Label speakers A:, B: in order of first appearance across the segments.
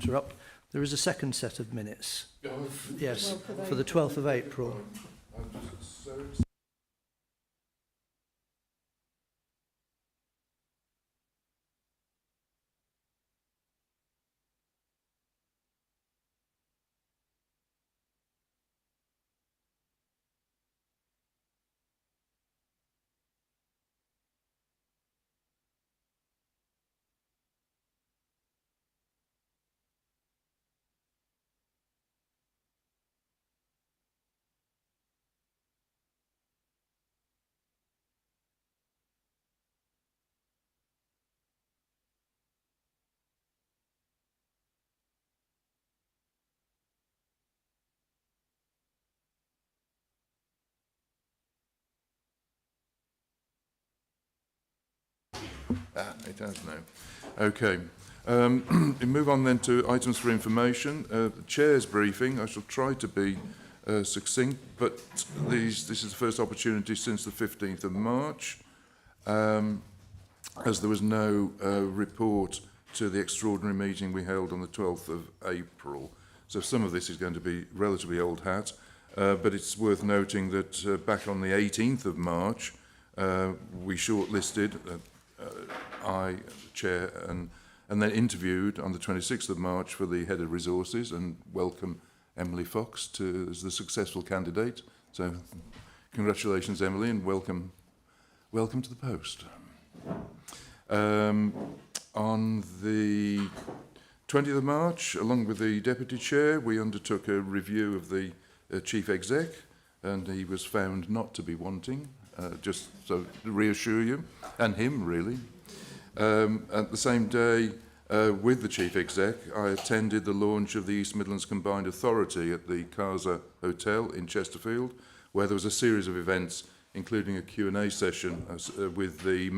A: interrupt. There is a second set of minutes. Yes,
B: 12th of
A: for the 12th of April.
C: It has now. Okay. We move on then to items for information. The Chair's briefing. I shall try to be succinct, but this is the first opportunity since the 15th of March, as there was no report to the extraordinary meeting we held on the 12th of April. So some of this is going to be relatively old hat, but it's worth noting that back on the 18th of March, we shortlisted I, Chair, and then interviewed on the 26th of March for the Head of Resources and welcome Emily Fox as the successful candidate. So congratulations, Emily, and welcome to the post. On the 20th of March, along with the Deputy Chair, we undertook a review of the Chief Exec, and he was found not to be wanting, just so to reassure you, and him really. At the same day, with the Chief Exec, I attended the launch of the East Midlands Combined Authority at the Casa Hotel in Chesterfield, where there was a series of events, including a Q&A session with the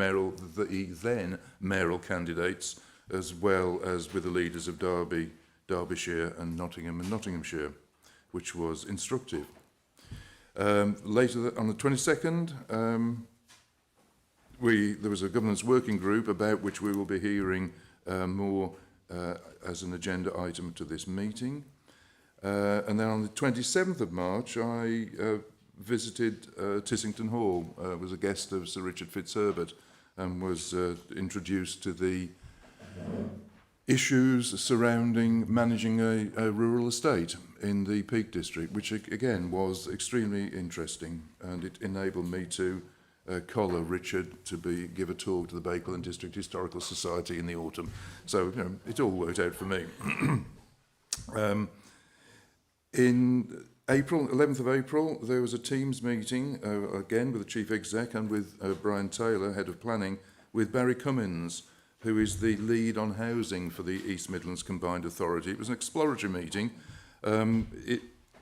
C: then mayoral candidates, as well as with the leaders of Derby, Derbyshire and Nottinghamshire, which was instructive. Later on the 22nd, there was a governance working group about which we will be hearing more as an agenda item to this meeting. And then on the 27th of March, I visited Tissington Hall, was a guest of Sir Richard Fitzherbert, and was introduced to the issues surrounding managing a rural estate in the Peak District, which again was extremely interesting, and it enabled me to collar Richard to give a talk to the Bakerland District Historical Society in the autumn. So it all worked out for me. In April, 11th of April, there was a Teams meeting, again with the Chief Exec and with Brian Taylor, Head of Planning, with Barry Cummins, who is the lead on housing for the East Midlands Combined Authority. It was an exploratory meeting,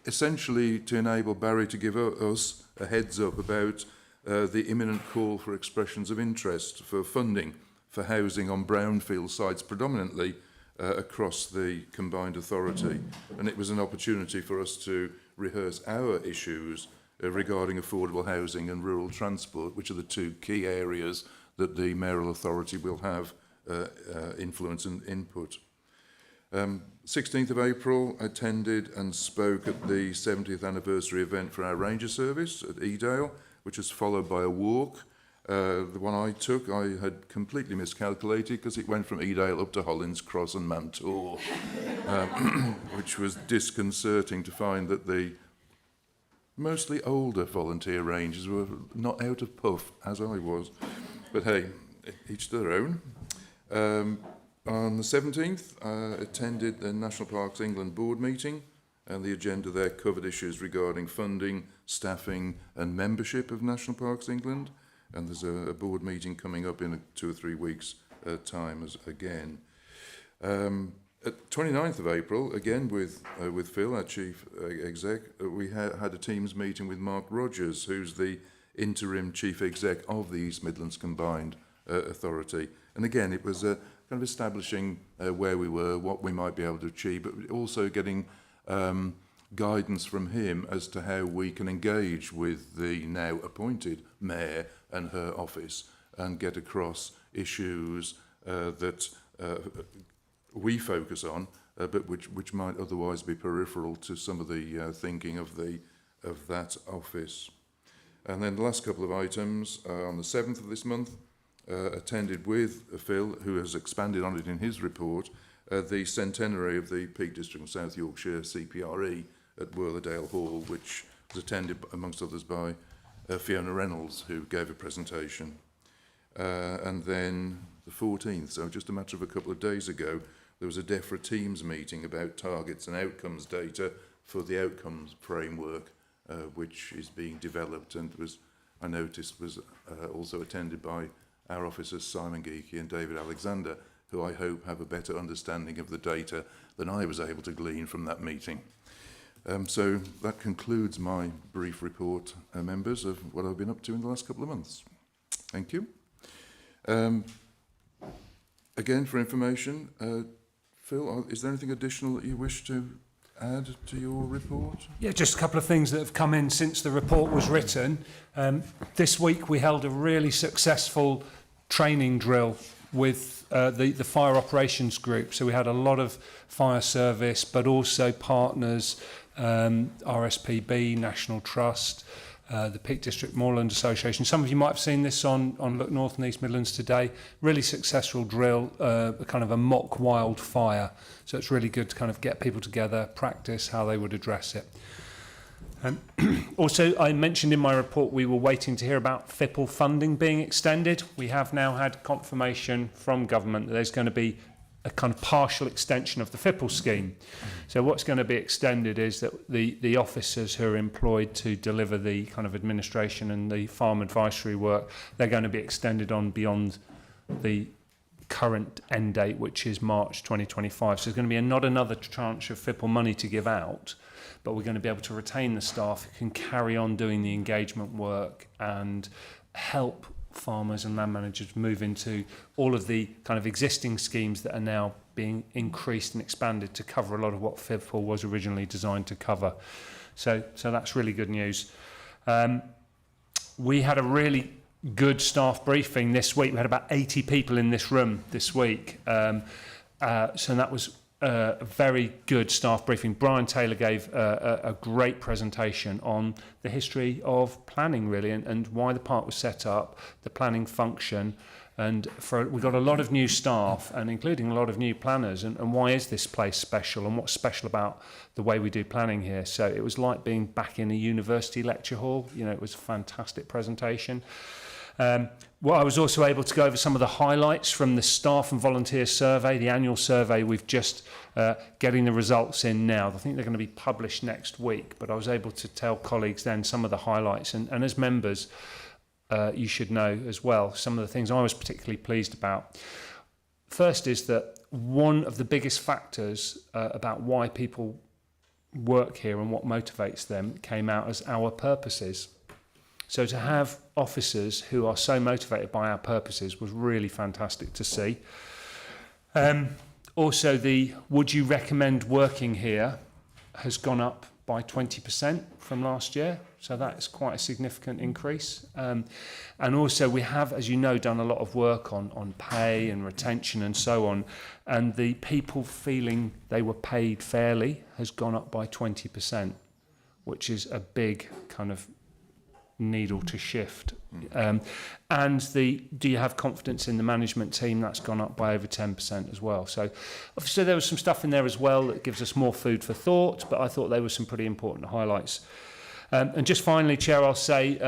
C: essentially to enable Barry to give us a heads up about the imminent call for expressions of interest for funding for housing on brownfield sites, predominantly across the combined authority. And it was an opportunity for us to rehearse our issues regarding affordable housing and rural transport, which are the two key areas that the mayoral authority will have influence and input. 16th of April, I attended and spoke at the 70th anniversary event for our Ranger Service at Edale, which was followed by a walk. The one I took, I had completely miscalculated because it went from Edale up to Hollins Cross and Mantor, which was disconcerting to find that the mostly older volunteer rangers were not out of puff, as I was. But hey, each to their own. On the 17th, I attended the National Parks England board meeting, and the agenda there covered issues regarding funding, staffing and membership of National Parks England. And there's a board meeting coming up in 2 or 3 weeks' time again. At 29th of April, again with Phil, our Chief Exec, we had a Teams meeting with Mark Rogers, who's the interim Chief Exec of the East Midlands Combined Authority. And again, it was kind of establishing where we were, what we might be able to achieve, but also getting guidance from him as to how we can engage with the now appointed Mayor and her office and get across issues that we focus on but which might otherwise be peripheral to some of the thinking of that office. And then the last couple of items, on the 7th of this month, attended with Phil, who has expanded on it in his report, the centenary of the Peak District of South Yorkshire CPRE at Wortherdale Hall, which was attended, amongst others, by Fiona Reynolds, who gave a presentation. And then the 14th, so just a matter of a couple of days ago, there was a DEFRA Teams meeting about targets and outcomes data for the outcomes framework, which is being developed, and I noticed was also attended by our officers Simon Geeky and David Alexander, who I hope have a better understanding of the data than I was able to glean from that meeting. So that concludes my brief report, members, of what I've been up to in the last couple of months. Thank you. Again, for information, Phil, is there anything additional that you wish to add to your report?
B: Yeah, just a couple of things that have come in since the report was written. This week we held a really successful training drill with the fire operations group. So we had a lot of fire service, but also partners, RSPB, National Trust, the Peak District Moorland Association. Some of you might have seen this on Look North and East Midlands today. Really successful drill, kind of a mock wildfire. So it's really good to kind of get people together, practice how they would address it. Also, I mentioned in my report we were waiting to hear about FIPL funding being extended. We have now had confirmation from government that there's going to be a kind of partial extension of the FIPL scheme. So what's going to be extended is that the officers who are employed to deliver the kind of administration and the farm advisory work, they're going to be extended on beyond the current end date, which is March 2025. So there's going to be not another tranche of FIPL money to give out, but we're going to be able to retain the staff who can carry on doing the engagement work and help farmers and land managers move into all of the kind of existing schemes that are now being increased and expanded to cover a lot of what FIPL was originally designed to cover. So that's really good news. We had a really good staff briefing this week. We had about 80 people in this room this week. So that was a very good staff briefing. Brian Taylor gave a great presentation on the history of planning, really, and why the park was set up, the planning function, and we got a lot of new staff, and including a lot of new planners, and why is this place special, and what's special about the way we do planning here. So it was like being back in a university lecture hall. You know, it was a fantastic presentation. Well, I was also able to go over some of the highlights from the staff and volunteer survey, the annual survey. We've just getting the results in now. I think they're going to be published next week, but I was able to tell colleagues then some of the highlights. And as members, you should know as well some of the things I was particularly pleased about. First is that one of the biggest factors about why people work here and what motivates them came out as our purposes. So to have officers who are so motivated by our purposes was really fantastic to see. Also, the would you recommend working here has gone up by 20% from last year. So that's quite a significant increase. And also we have, as you know, done a lot of work on pay and retention and so on. And the people feeling they were paid fairly has gone up by 20%, which is a big kind of needle to shift. And do you have confidence in the management team? That's gone up by over 10% as well. So obviously there was some stuff in there as well that gives us more food for thought, but I thought there were some pretty important highlights. And just finally, Chair, I'll say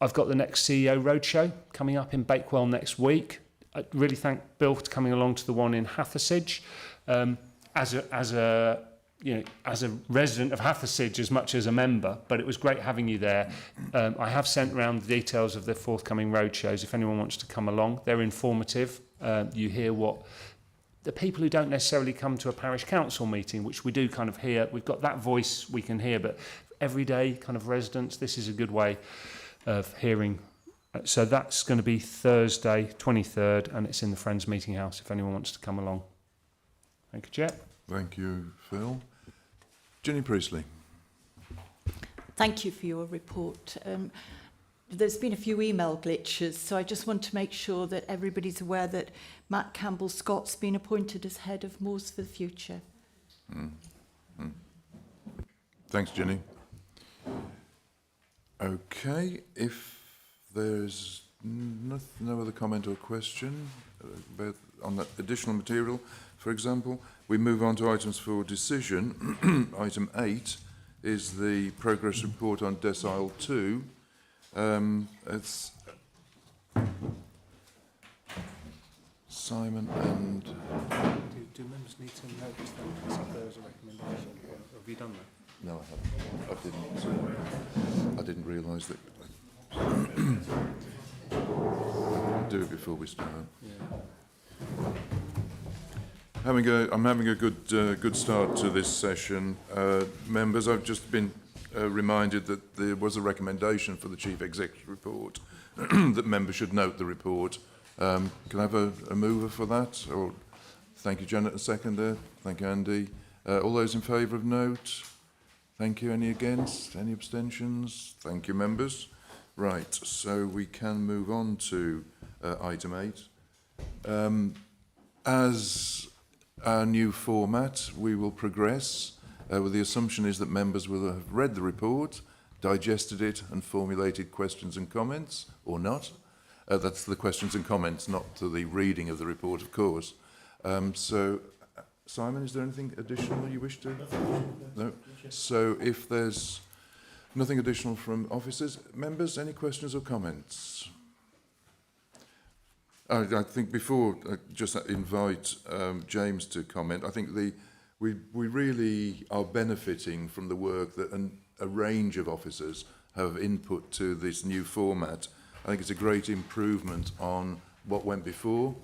B: I've got the next CEO Roadshow coming up in Bakewell next week. I really thank Bill for coming along to the one in Hathersage. As a resident of Hathersage as much as a member, but it was great having you there. I have sent around the details of the forthcoming roadshows if anyone wants to come along. They're informative. You hear what the people who don't necessarily come to a parish council meeting, which we do kind of hear, we've got that voice we can hear, but everyday kind of residents, this is a good way of hearing. So that's going to be Thursday, 23rd, and it's in the Friends Meeting House if anyone wants to come along. Thank you, Chair.
C: Thank you, Phil. Jenny Priestley.
D: Thank you for your report. There's been a few email glitches, so I just want to make sure that everybody's aware that Matt Campbell-Scott's been appointed as head of Moors for the Future.
C: Thanks, Jenny. Okay, if there's no other comment or question on that additional material, for example, we move on to items for decision. Item 8 is the progress report on decile 2. It's Simon and...
B: Do members need to notice that there is a recommendation? Have you done that?
C: No, I haven't. I didn't realise that. I'll do it before we start.
B: Yeah.
C: I'm having a good start to this session. Members, I've just been reminded that there was a recommendation for the Chief Executive report that members should note the report. Can I have a mover for that? Or thank you, Janet, a seconder. Thank you, Andy. All those in favour of note? Thank you. Any against? Any abstentions? Thank you, members. Right, so we can move on to item 8. As our new format, we will progress with the assumption is that members will have read the report, digested it and formulated questions and comments, or not. That's the questions and comments, not to the reading of the report, of course. So, Simon, is there anything additional you wish to? No? So if there's nothing additional from officers, members, any questions or comments? I think before just invite James to comment, I think we really are benefiting from the work that a range of officers have input to this new format. I think it's a great improvement on what went before,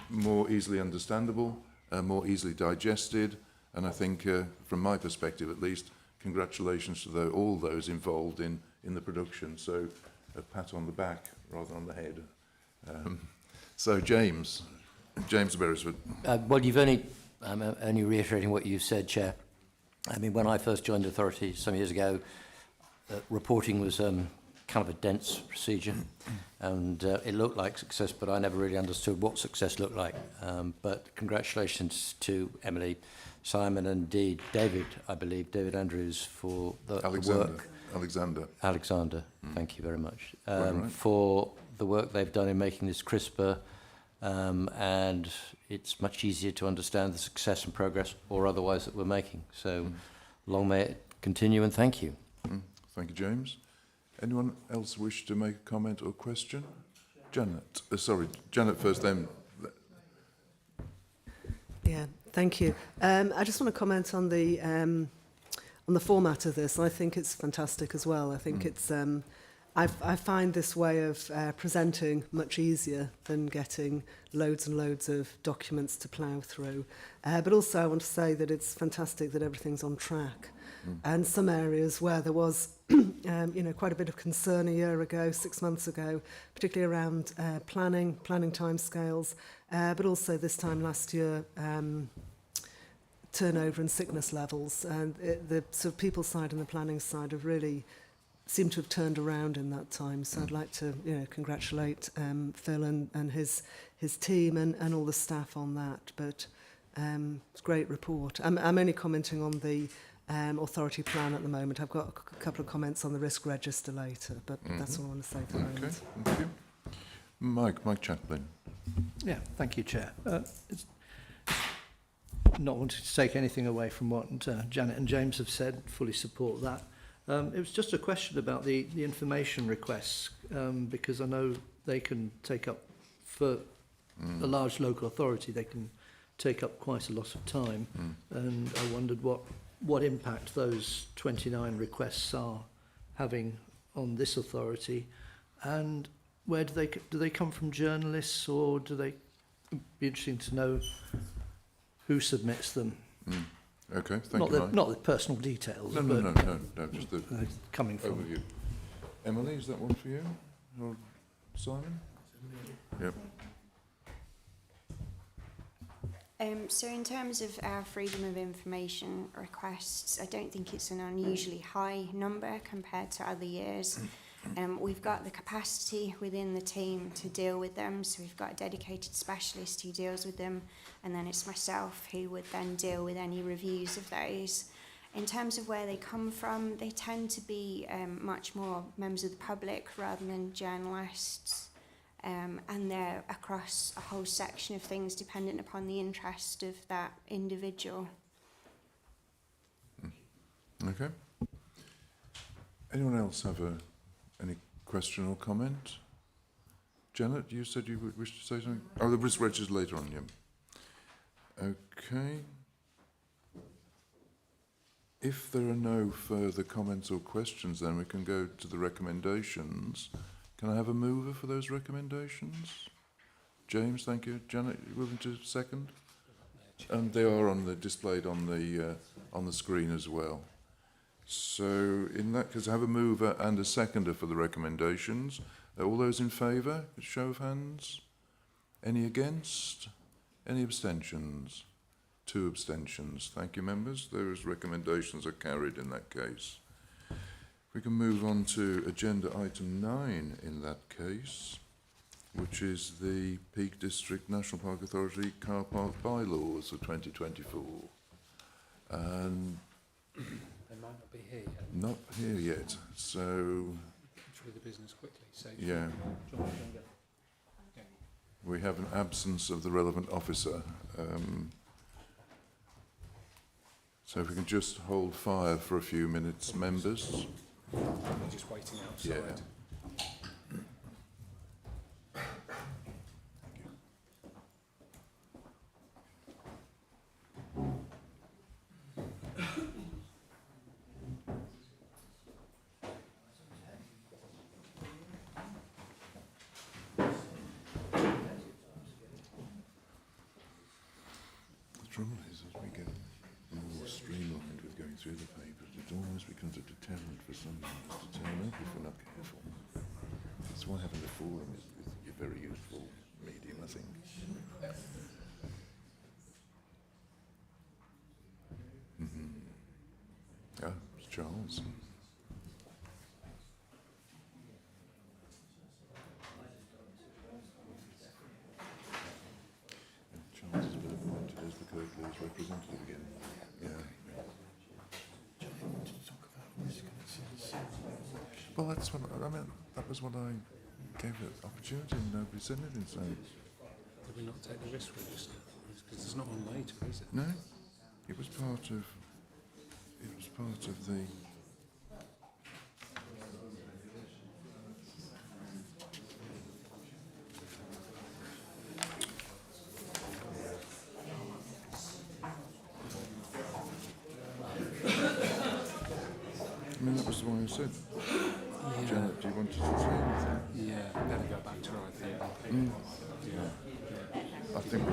C: more easily understandable, more easily digested, and I think, from my perspective at least, congratulations to all those involved in the production. So, a pat on the back rather than on the head. So, James Beresford.
E: Well, you've only reiterating what you said, Chair. I mean, when I first joined the authority some years ago, reporting was kind of a dense procedure, and it looked like success, but I never really understood what success looked like. But congratulations to Emily, Simon, and indeed David, I believe, David Andrews, for the work. Alexander, thank you very much, for the work they've done in making this crisper, and it's much easier to understand the success and progress or otherwise that we're making. So long may it continue, and thank you.
C: Thank you, James. Anyone else wish to make a comment or question? Janet. Janet first, then.
F: Yeah, thank you. I just want to comment on the format of this. I think it's fantastic as well. I think it's. I find this way of presenting much easier than getting loads and loads of documents to plough through. But also, I want to say that it's fantastic that everything's on track. And some areas where there was, quite a bit of concern a year ago, 6 months ago, particularly around planning timescales, but also this time last year, turnover and sickness levels, and the sort of people side and the planning side have really seemed to have turned around in that time. So I'd like to, congratulate Phil and his team and all the staff on that. But it's a great report. I'm only commenting on the authority plan at the moment. I've got a couple of comments on the risk register later, but that's all I want to say for the moment.
C: Thank you. Mike Chaplin.
A: Yeah, thank you, Chair. It's not wanting to take anything away from what Janet and James have said, fully support that. It was just a question about the information requests, because I know they can take up, for a large local authority, they can take up quite a lot of time, and I wondered what impact those 29 requests are having on this authority, and where do they come from, journalists, or do they be interesting to know who submits them?
C: Okay, thank you.
A: Not the personal details.
C: No, just the
A: coming from
C: overview. Emily, is that one for you, or Simon? Yep.
G: So in terms of our freedom of information requests, I don't think it's an unusually high number compared to other years. We've got the capacity within the team to deal with them, so we've got a dedicated specialist who deals with them, and then it's myself who would then deal with any reviews of those. In terms of where they come from, they tend to be much more members of the public rather than journalists, and they're across a whole section of things dependent upon the interest of that individual.
C: Okay. Anyone else have any question or comment? Janet, you said you would wish to say something? Oh, the risk registers later on, yeah. Okay. If there are no further comments or questions, then we can go to the recommendations. Can I have a mover for those recommendations? James, thank you. Janet, you willing to second? And they are displayed on the screen as well. So in that case, I have a mover and a seconder for the recommendations. All those in favour? Show of hands. Any against? Any abstentions? 2 abstentions. Thank you, members. Those recommendations are carried in that case. We can move on to agenda item 9 in that case, which is the Peak District National Park Authority car park bylaws for 2024. And
B: They might not be here yet.
C: not here yet, so
B: Through the business quickly. So
C: yeah, we have an absence of the relevant officer. So if we can just hold fire for a few minutes, members.
B: we're just waiting outside.
C: Yeah. The trouble is, as we get more streamlined with going through the papers, it almost becomes a deterrent for some members to turn up if we're not careful. That's why having the forum is a very useful medium, I think. Ah, it's Charles. And Charles has been appointed as the Kirklees representative again. Yeah. Well, that's what I mean. That was what I gave it opportunity, and nobody said anything. So
B: Did we not take the risk register? Because it's not on later, is it?
C: no, it was part of. It was part of the. I mean, that was why I said. Janet, do you want to say anything?
B: Yeah, better go back to her, I think. Yeah.
C: I think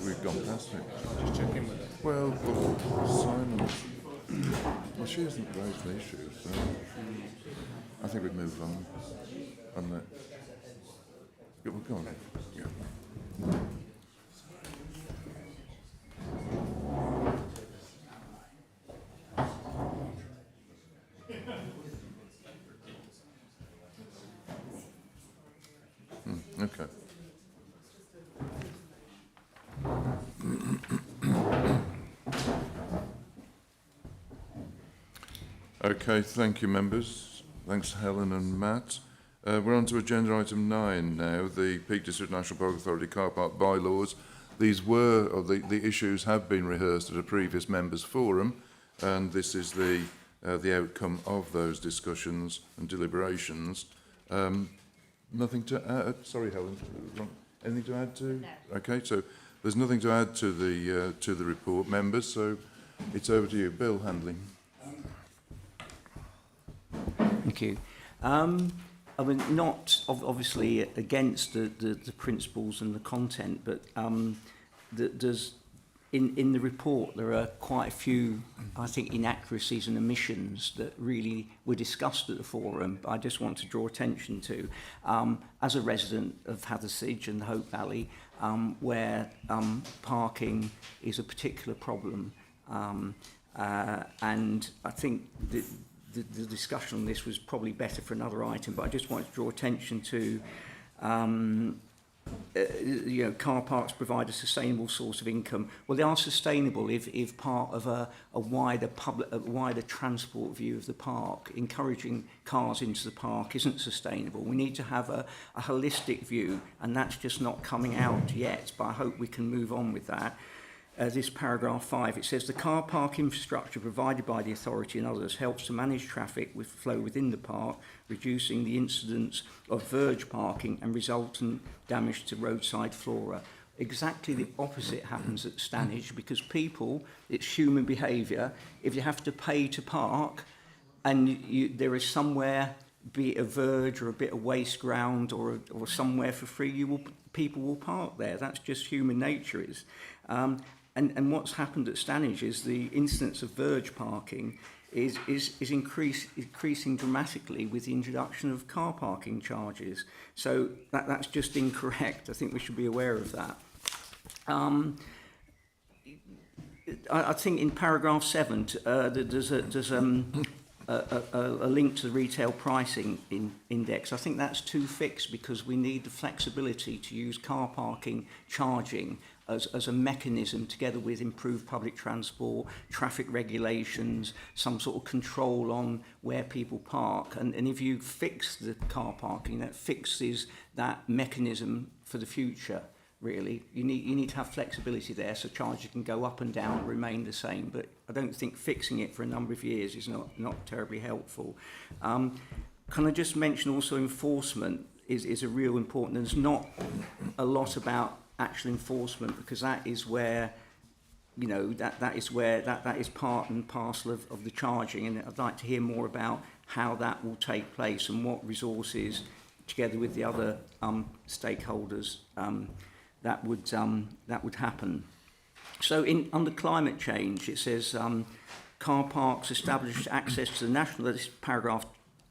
C: we've gone past it.
B: Just check in with her.
C: Well, Simon. Well, she hasn't raised the issue, so I think we'd move on that. Yeah, we're gone. Yeah. Okay. Okay, thank you, members. Thanks, Helen and Matt. We're on to agenda item 9 now, the Peak District National Park Authority car park bylaws. These were, or the issues have been rehearsed at a previous members' forum, and this is the outcome of those discussions and deliberations. Nothing to add? Sorry, Helen. Anything to add to? No. Okay, so there's nothing to add to the report, members. So it's over to you, Bill Handling.
H: Thank you. I mean, not obviously against the principles and the content, but there's in the report there are quite a few, I think, inaccuracies and omissions that really were discussed at the forum. I just want to draw attention to, as a resident of Hathersage and the Hope Valley, where parking is a particular problem, and I think that the discussion on this was probably better for another item, but I just wanted to draw attention to car parks provide a sustainable source of income. Well, they are sustainable if part of a wider transport view of the park. Encouraging cars into the park isn't sustainable. We need to have a holistic view, and that's just not coming out yet, but I hope we can move on with that. This paragraph 5, it says the car park infrastructure provided by the authority and others helps to manage traffic with flow within the park, reducing the incidence of verge parking and resultant damage to roadside flora. Exactly the opposite happens at Stanage, because people, it's human behaviour. If you have to pay to park and there is somewhere, be it a verge or a bit of waste ground or somewhere for free, people will park there. That's just human nature. And what's happened at Stanage is the incidence of verge parking is increasing dramatically with the introduction of car parking charges. So that's just incorrect. I think we should be aware of that. I think in paragraph 7 there's a link to the retail pricing index. I think that's too fixed, because we need the flexibility to use car parking charging as a mechanism, together with improved public transport, traffic regulations, some sort of control on where people park. And if you fix the car parking, that fixes that mechanism for the future, really. You need to have flexibility there, so charges can go up and down and remain the same. But I don't think fixing it for a number of years is not terribly helpful. Can I just mention also enforcement is a real important. There's not a lot about actual enforcement, because that is where, that is part and parcel of the charging, and I'd like to hear more about how that will take place and what resources, together with the other stakeholders, that would happen. So under climate change, it says car parks establish access to the national. This is paragraph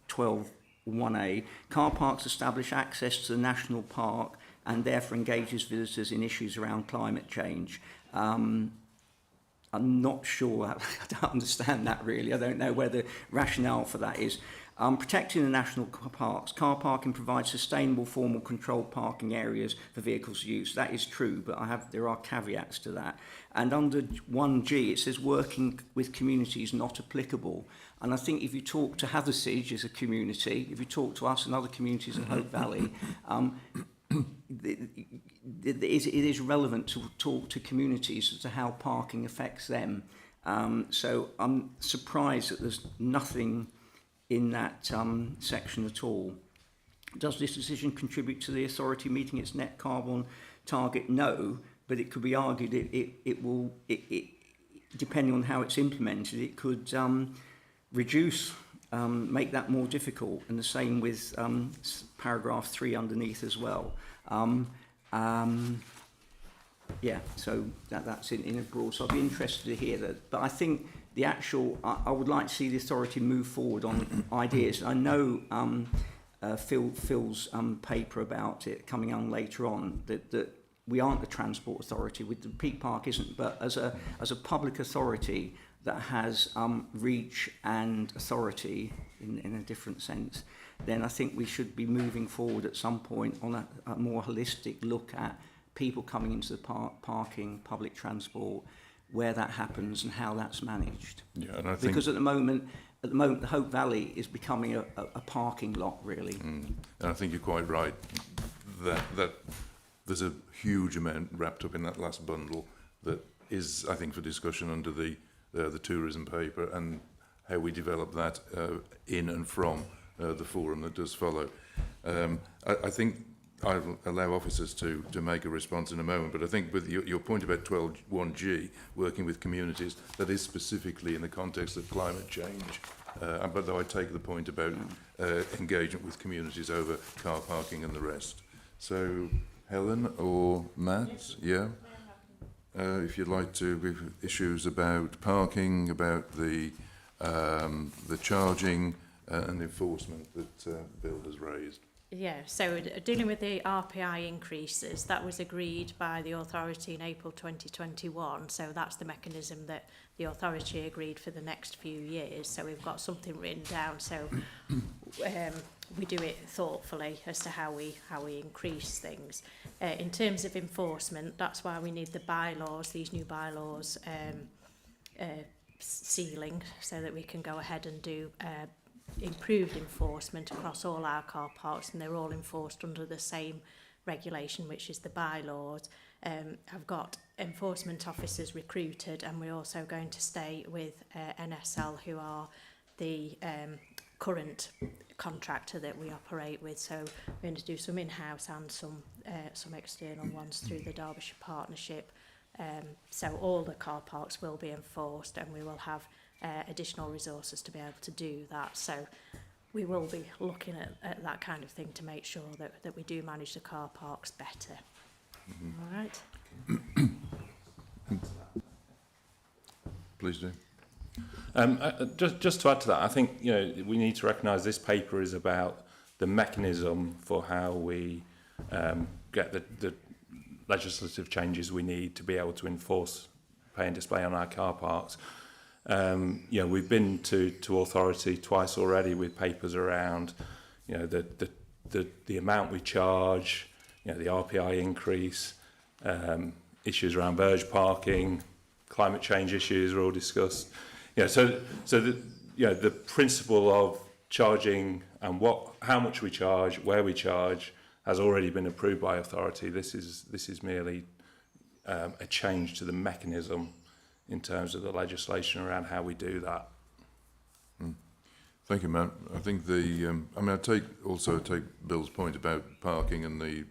H: 12(1)(a). Car parks establish access to the national park and therefore engages visitors in issues around climate change. I'm not sure, I don't understand that really. I don't know where the rationale for that is. Protecting the national parks. Car parking provides sustainable, formal, controlled parking areas for vehicles use. That is true, but there are caveats to that. And under 1G, it says working with communities not applicable. And I think if you talk to Hathersage as a community, if you talk to us and other communities in Hope Valley, it is relevant to talk to communities as to how parking affects them. So I'm surprised that there's nothing in that section at all. Does this decision contribute to the authority meeting its net carbon target? No, but it could be argued it will, depending on how it's implemented, it could reduce, make that more difficult, and the same with paragraph 3 underneath as well. Yeah, so that's in a broad. So I'd be interested to hear that. But I think the actual, I would like to see the authority move forward on ideas. I know Phil's paper about it coming on later on, that we aren't the transport authority, with the Peak Park isn't, but as a public authority that has reach and authority in a different sense, then I think we should be moving forward at some point on a more holistic look at people coming into the park, parking, public transport, where that happens and how that's managed.
C: Yeah, and I think,
H: because at the moment, the Hope Valley is becoming a parking lot, really.
C: And I think you're quite right that there's a huge amount wrapped up in that last bundle that is, I think, for discussion under the tourism paper, and how we develop that in and from the forum that does follow. I think I'll allow officers to make a response in a moment, but I think with your point about 12(1)G, working with communities, that is specifically in the context of climate change. But though I take the point about engagement with communities over car parking and the rest. So Helen or Matt, yeah? If you'd like to give issues about parking, about the charging and enforcement that Bill has raised.
I: Yeah, so dealing with the RPI increases, that was agreed by the authority in April 2021. So that's the mechanism that the authority agreed for the next few years. So we've got something written down. So we do it thoughtfully as to how we increase things. In terms of enforcement, that's why we need the bylaws, these new bylaws, ceiling, so that we can go ahead and do improved enforcement across all our car parks, and they're all enforced under the same regulation, which is the bylaws. I've got enforcement officers recruited, and we're also going to stay with NSL, who are the current contractor that we operate with. So we're going to do some in-house and some external ones through the Derbyshire Partnership. So all the car parks will be enforced, and we will have additional resources to be able to do that. So we will be looking at that kind of thing to make sure that we do manage the car parks better. All right.
C: Please do.
J: Just to add to that, I think we need to recognise this paper is about the mechanism for how we get the legislative changes we need to be able to enforce pay and display on our car parks. We've been to authority twice already with papers around the amount we charge, the RPI increase, issues around verge parking, climate change issues are all discussed. So the principle of charging and how much we charge, where we charge, has already been approved by authority. This is merely a change to the mechanism in terms of the legislation around how we do that.
C: Thank you, Matt. I think I take Bill's point about parking and the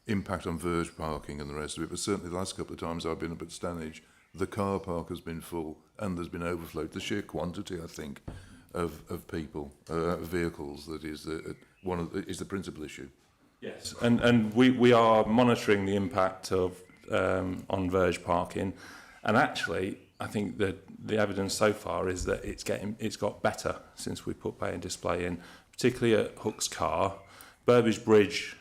C: impact on verge parking and the rest of it, but certainly the last couple of times I've been up at Stanage, the car park has been full and there's been overflow. The sheer quantity, I think, of people, vehicles, that is is the principal issue.
J: Yes, and we are monitoring the impact of on verge parking, and actually I think that the evidence so far is that it's got better since we put pay and display in, particularly at Hook's Car. Burbage Bridge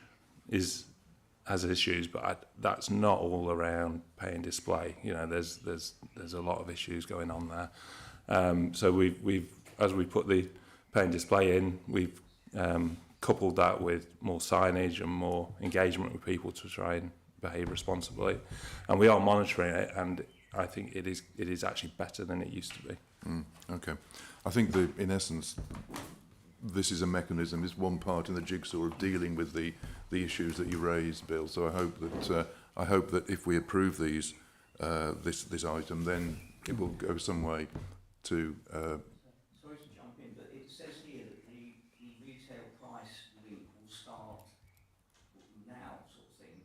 J: has issues, but that's not all around pay and display. There's a lot of issues going on there. So we've as we put the pay and display in, we've coupled that with more signage and more engagement with people to try and behave responsibly, and we are monitoring it, and I think it is actually better than it used to be.
C: Okay, I think in essence, this is a mechanism. It's one part in the jigsaw of dealing with the issues that you raised, Bill. So I hope that if we approve this item, then it will go some way to.
H: Sorry to jump in, but it says here that the retail price link will start now, sort of thing.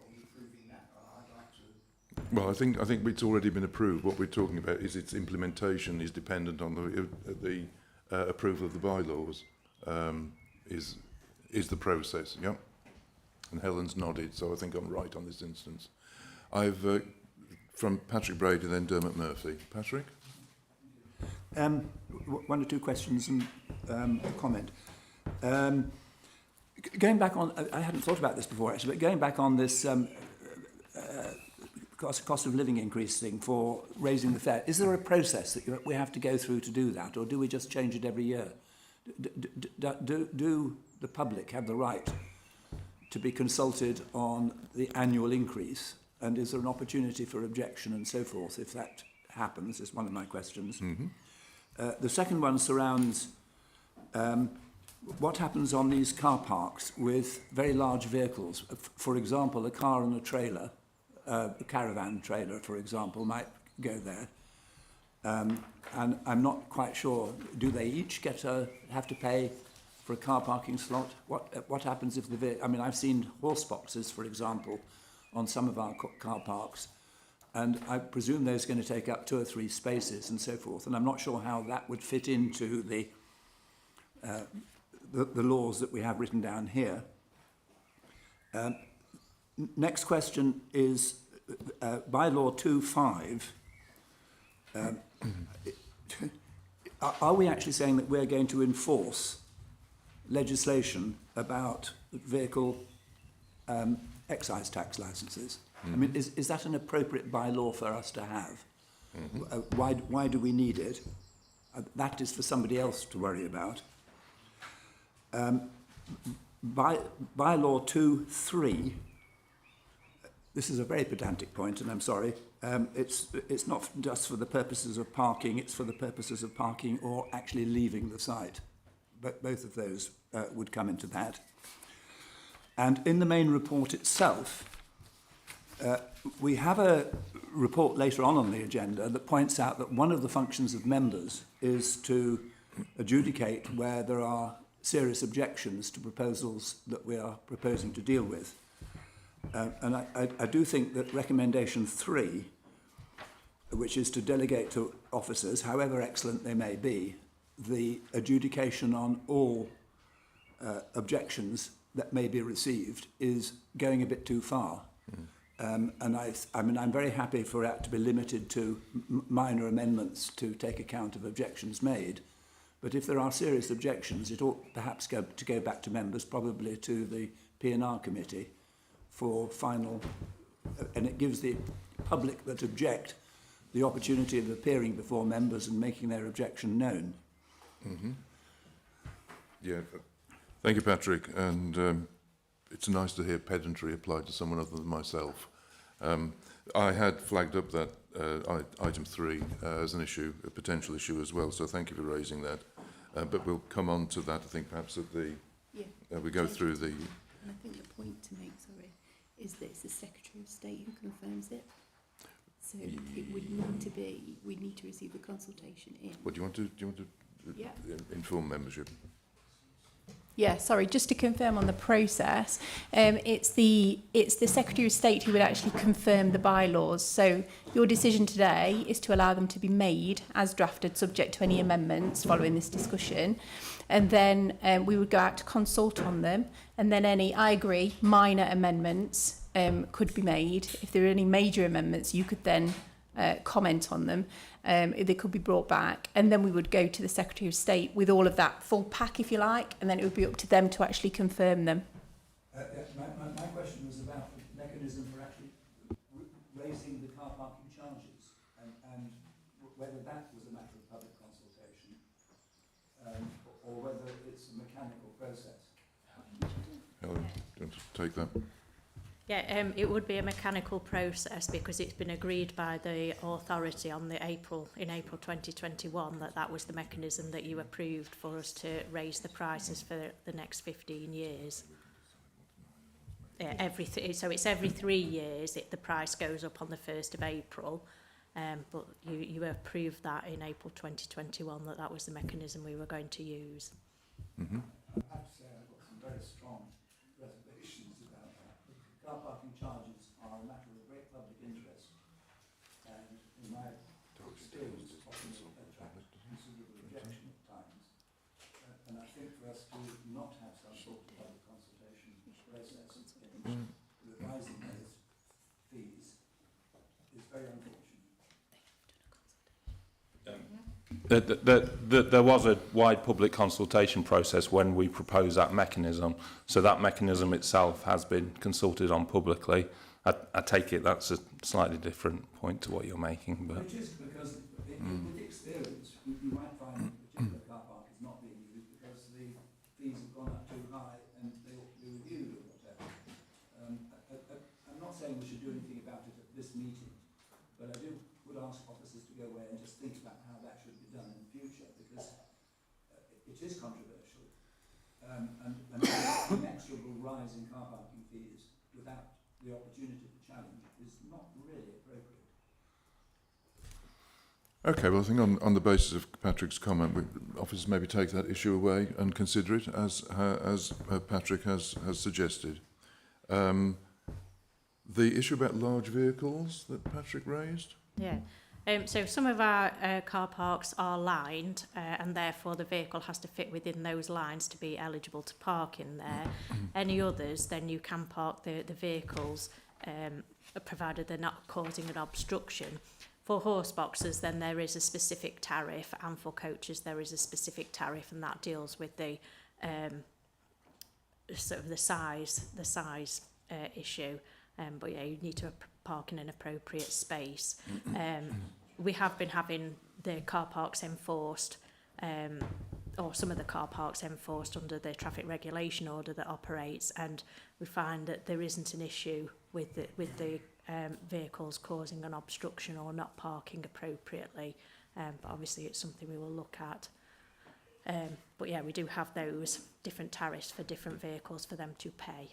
H: Are you approving that? I'd like to.
C: Well, I think it's already been approved. What we're talking about is its implementation is dependent on the approval of the bylaws. Is the process? Yep. And Helen's nodded, so I think I'm right on this instance. I've from Patrick Brady, then Dermot Murphy. Patrick.
K: One or two questions and a comment. Going back on, I hadn't thought about this before actually, but going back on this cost of living increase thing for raising the fare, is there a process that we have to go through to do that, or do we just change it every year? Do the public have the right to be consulted on the annual increase, and is there an opportunity for objection and so forth if that happens, is one of my questions. The second one surrounds what happens on these car parks with very large vehicles. For example, a car and a trailer, a caravan trailer, for example, might go there. And I'm not quite sure, do they each have to pay for a car parking slot? What happens if I've seen horse boxes, for example, on some of our car parks, and I presume those are going to take up 2 or 3 spaces and so forth, and I'm not sure how that would fit into the laws that we have written down here. Next question is bylaw 2.5. Are we actually saying that we're going to enforce legislation about vehicle excise tax licences. I mean, is that an appropriate bylaw for us to have? Why do we need it? That is for somebody else to worry about. Bylaw 2.3, this is a very pedantic point, and I'm sorry, it's not just for the purposes of parking, it's for the purposes of parking or actually leaving the site. But both of those would come into that. And in the main report itself, we have a report later on the agenda that points out that one of the functions of members is to adjudicate where there are serious objections to proposals that we are proposing to deal with. And I do think that recommendation 3, which is to delegate to officers, however excellent they may be, the adjudication on all objections that may be received, is going a bit too far. And I mean, I'm very happy for that to be limited to minor amendments to take account of objections made. But if there are serious objections, it ought perhaps to go back to members, probably to the P&R committee for final, and it gives the public that object the opportunity of appearing before members and making their objection known.
C: Yeah, thank you, Patrick. And it's nice to hear pedantry applied to someone other than myself. I had flagged up that item 3 as an issue, a potential issue as well, so thank you for raising that. But we'll come on to that, I think, perhaps at the... we go through the...
L: And I think the point to make, sorry, is that it's the Secretary of State who confirms it. So it would need to be, we need to receive the consultation in.
C: What do you want to inform membership?
M: Yeah, sorry, just to confirm on the process, it's the Secretary of State who would actually confirm the bylaws. So your decision today is to allow them to be made as drafted, subject to any amendments following this discussion. And then we would go out to consult on them. And then any, I agree, minor amendments could be made. If there are any major amendments, you could then comment on them. They could be brought back, and then we would go to the Secretary of State with all of that full pack, if you like, and then it would be up to them to actually confirm them.
K: My question was about the mechanism for actually raising the car parking charges, and whether that was a matter of public consultation, or whether it's a mechanical process.
C: Helen, do you want to take that?
I: Yeah, it would be a mechanical process because it's been agreed by the authority on in April 2021 that was the mechanism that you approved for us to raise the prices for the next 15 years. Yeah, so it's every 3 years the price goes up on the 1st of April, but you approved that in April 2021 that was the mechanism we were going to use.
K: I have to say I've got some very strong reservations about that. Car parking charges are a matter of great public interest, and in my experience often attract considerable objection at times. And I think for us to not have some sort of public consultation process in revising those fees is very unfortunate.
J: There was a wide public consultation process when we proposed that mechanism, so that mechanism itself has been consulted on publicly. I take it that's a slightly different point to what you're making, but
K: Which is because with experience, you might find that a particular car park is not being used because the fees have gone up too high and they ought to be reviewed or whatever. I'm not saying we should do anything about it at this meeting, but I would ask officers to go away and just think about how that should be done in the future, because it is controversial. And an inexorable rise in car parking fees without the opportunity to challenge is not really appropriate.
C: Okay, well, I think on the basis of Patrick's comment, officers maybe take that issue away and consider it as Patrick has suggested. The issue about large vehicles that Patrick raised?
I: Yeah. So some of our car parks are lined and therefore the vehicle has to fit within those lines to be eligible to park in there. Any others, then you can park the vehicles provided they're not causing an obstruction. For horse boxes, then there is a specific tariff, and for coaches there is a specific tariff, and that deals with the sort of the size issue. But yeah, you need to park in an appropriate space. We have been having the car parks enforced, or some of the car parks enforced under the traffic regulation order that operates, and we find that there isn't an issue with the vehicles causing an obstruction or not parking appropriately. But obviously it's something we will look at. But yeah, we do have those different tariffs for different vehicles for them to pay.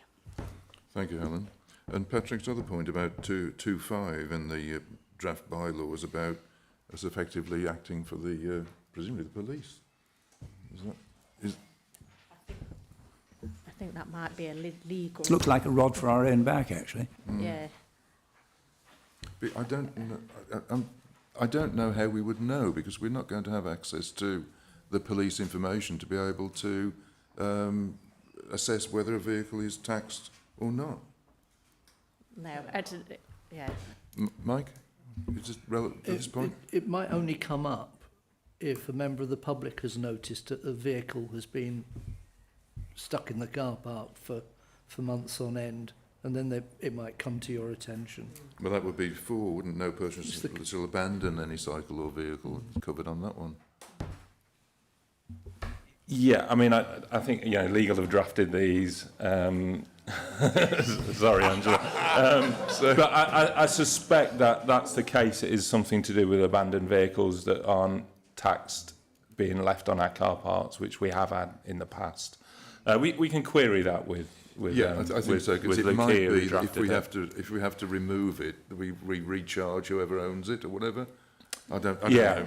C: Thank you, Helen. And Patrick's other point about 2.5 in the draft bylaw was about us effectively acting for the, presumably the police.
I: I think that might be a legal.
K: It looks like a rod for our own back, actually.
I: Yeah.
C: But I don't know how we would know, because we're not going to have access to the police information to be able to assess whether a vehicle is taxed or not.
I: No, yeah.
C: Mike, is this relevant at this point?
A: It might only come up if a member of the public has noticed that the vehicle has been stuck in the car park for months on end, and then it might come to your attention.
C: Well, that would be before, wouldn't no person shall abandon any cycle or vehicle covered on that one?
J: Yeah, I mean, I think, Legal have drafted these. Sorry, Angela. But I suspect that that's the case. It is something to do with abandoned vehicles that aren't taxed being left on our car parks, which we have had in the past. We can query that with
C: I think so, because it might
J: Lucia,
C: be that if we have to remove it, we recharge whoever owns it or whatever. I don't know.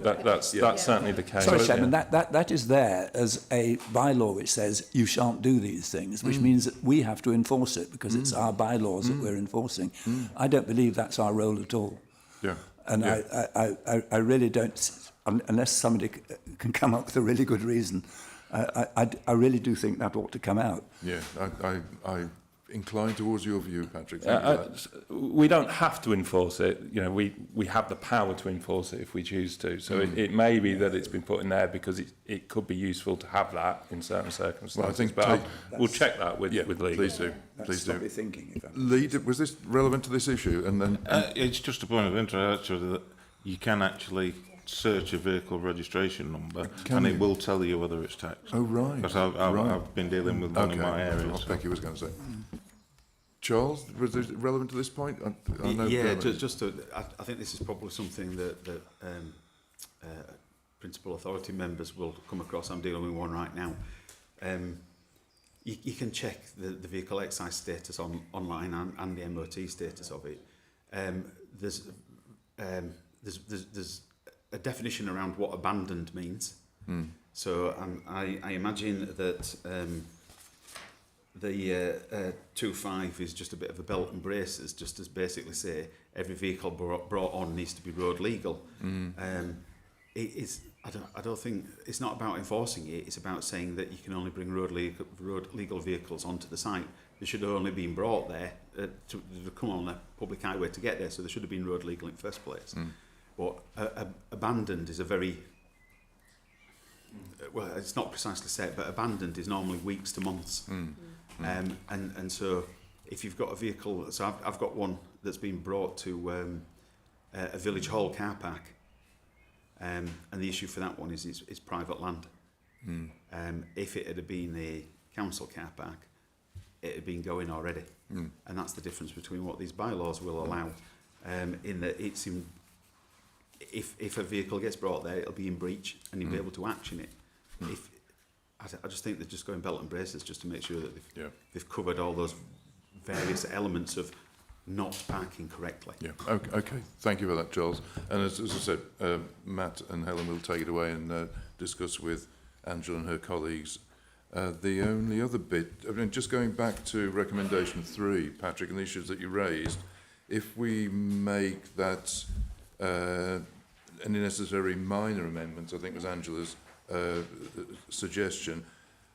J: That's certainly the case.
K: Sorry, Chairman, that is there as a bylaw which says you shan't do these things, which means that we have to enforce it because it's our bylaws that we're enforcing. I don't believe that's our role at all.
C: Yeah.
K: And I really don't, unless somebody can come up with a really good reason, I really do think that ought to come out.
C: Yeah, I incline towards your view, Patrick.
J: We don't have to enforce it. We have the power to enforce it if we choose to. So it may be that it's been put in there because it could be useful to have that in certain circumstances.
C: Well, I think
J: we'll check that with legal.
C: Please do. Please do.
K: Be thinking.
C: Lee, was this relevant to this issue? And then
N: it's just a point of interest actually that you can actually search a vehicle registration number and it will tell you whether it's taxed.
C: Oh, right.
N: Because I've been dealing with one in my area.
C: That's what Becky was going to say. Charles, was this relevant to this point? I think this is probably something that principal authority members will come across. I'm dealing with one right now. You can check the vehicle excise status online and the MOT status of it. There's a definition around what abandoned means. So I imagine that the 2.5 is just a bit of a belt and braces, just as basically say every vehicle brought on needs to be road legal. It is. I don't think it's not about enforcing it. It's about saying that you can only bring road legal vehicles onto the site. They should have only been brought there to come on a public highway to get there. So they should have been road legal in the first place. But abandoned is a very well, it's not precisely set, but abandoned is normally weeks to months. And so if you've got a vehicle, so I've got one that's been brought to a village hall car park, and the issue for that one is it's private land. If it had been a council car park, it had been going already, and that's the difference between what these bylaws will allow. In that it's in, if a vehicle gets brought there, it'll be in breach, and you'll be able to action it. I just think they're just going belt and braces just to make sure that they've covered all those various elements of not parking correctly. Yeah. Okay. Thank you for that, Charles. And as I said, Matt and Helen will take it away and discuss with Angela and her colleagues. The only other bit, I mean, just going back to recommendation 3, Patrick, and the issues that you raised, if we make that any necessary minor amendments, I think was Angela's suggestion,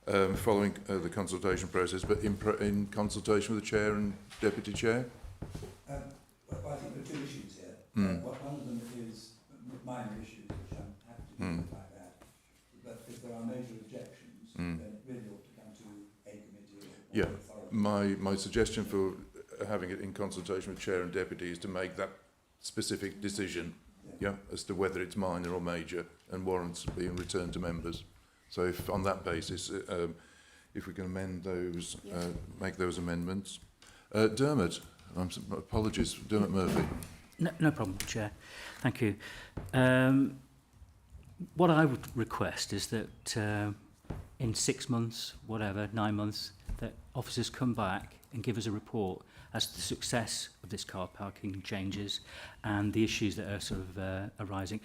C: following the consultation process, but in consultation with the Chair and Deputy Chair?
K: Well, I think there are 2 issues here. One of them is minor issues, which I'm happy to deal with like that. But if there are major objections, then it really ought to come to a committee
C: Yeah, my suggestion for having it in consultation with chair and deputy is to make that specific decision, yeah, as to whether it's minor or major and warrants being returned to members. So if on that basis, if we can amend those, make those amendments. Dermot, apologies, Dermot Murphy.
O: No problem, Chair. Thank you. What I would request is that in 6 months, whatever, 9 months, that officers come back and give us a report as to the success of this car parking changes and the issues that are sort of arising.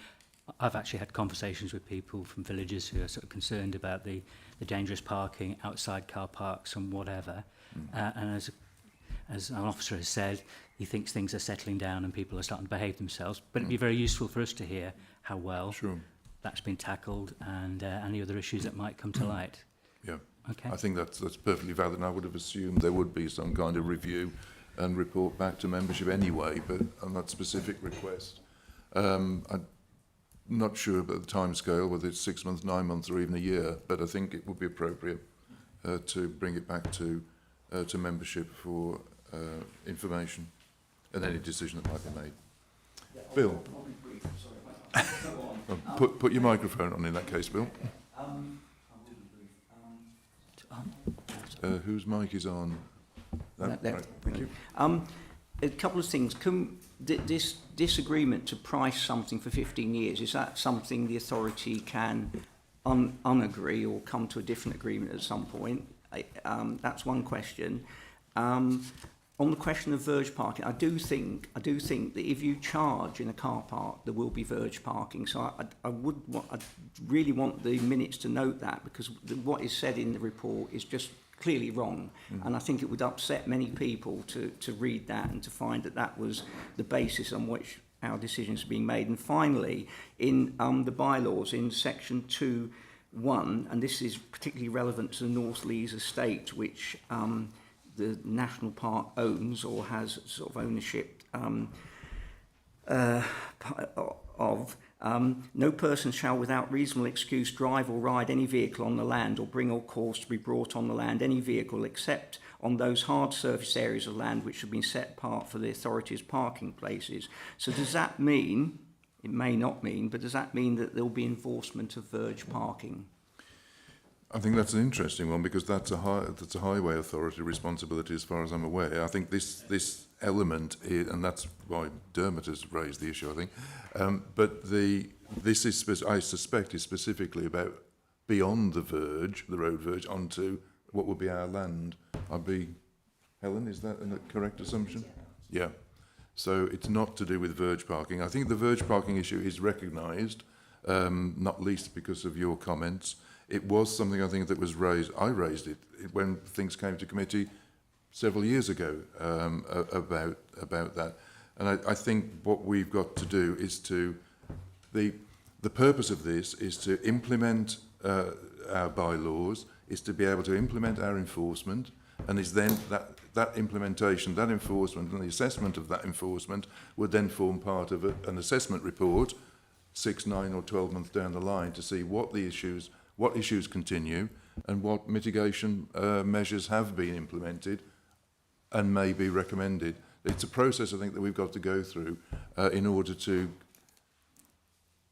O: I've actually had conversations with people from villages who are sort of concerned about the dangerous parking outside car parks and whatever. And as an officer has said, he thinks things are settling down and people are starting to behave themselves. But it'd be very useful for us to hear how well that's been tackled and any other issues that might come to light.
C: Yeah,
O: okay.
C: I think that's perfectly valid, and I would have assumed there would be some kind of review and report back to membership anyway, but on that specific request. I'm not sure about the timescale, whether it's 6 months, 9 months, or even a year, but I think it would be appropriate to bring it back to membership for information and any decision that might be made. Bill, put your microphone on in that case, Bill. Whose mic is on?
H: There.
C: Right, thank you.
H: A couple of things. This disagreement to price something for 15 years, is that something the authority can unagree or come to a different agreement at some point? That's one question. On the question of verge parking, I do think that if you charge in a car park, there will be verge parking. So I really want the minutes to note that, because what is said in the report is just clearly wrong. And I think it would upset many people to read that and to find that that was the basis on which our decisions are being made. And finally, in the bylaws, in section 2.1, and this is particularly relevant to the North Lees estate, which the National Park owns or has sort of ownership of. No person shall without reasonable excuse drive or ride any vehicle on the land or bring or cause to be brought on the land any vehicle except on those hard surface areas of land which have been set apart for the authority's parking places. So does that mean, it may not mean, but does that mean that there will be enforcement of verge parking?
C: I think that's an interesting one, because that's a highway authority responsibility as far as I'm aware. I think this element is, and that's why Dermot has raised the issue, I think. But this is, I suspect, is specifically about beyond the verge, the road verge, onto what would be our land. Helen, is that a correct assumption? Yeah. So it's not to do with verge parking. I think the verge parking issue is recognised, not least because of your comments. It was something, I think, that was raised. I raised it when things came to committee several years ago about that. And I think what we've got to do is the purpose of this is to implement our bylaws, is to be able to implement our enforcement, and is then that implementation, that enforcement, and the assessment of that enforcement would then form part of an assessment report 6, 9 or 12 months down the line to see what issues continue and what mitigation measures have been implemented and may be recommended. It's a process, I think, that we've got to go through in order to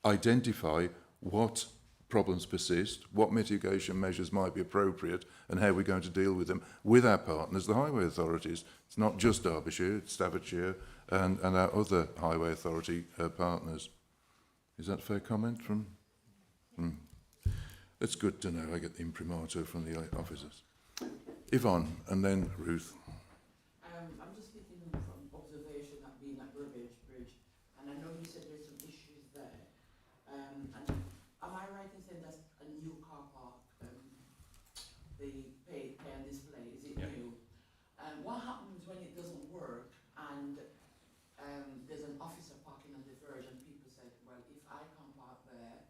C: identify what problems persist, what mitigation measures might be appropriate, and how we're going to deal with them with our partners, the highway authorities. It's not just Derbyshire, it's Staffordshire and our other highway authority partners. Is that a fair comment from? It's good to know. I get the imprimatur from the officers. Yvonne, and then Ruth.
P: I'm just speaking from observation at being at Burbage Bridge, and I know you said there's some issues there. And am I right in saying that's a new car park? The pay and display, is it new? What happens when it doesn't work and there's an officer parking on the verge and people say, well, if I can't park there,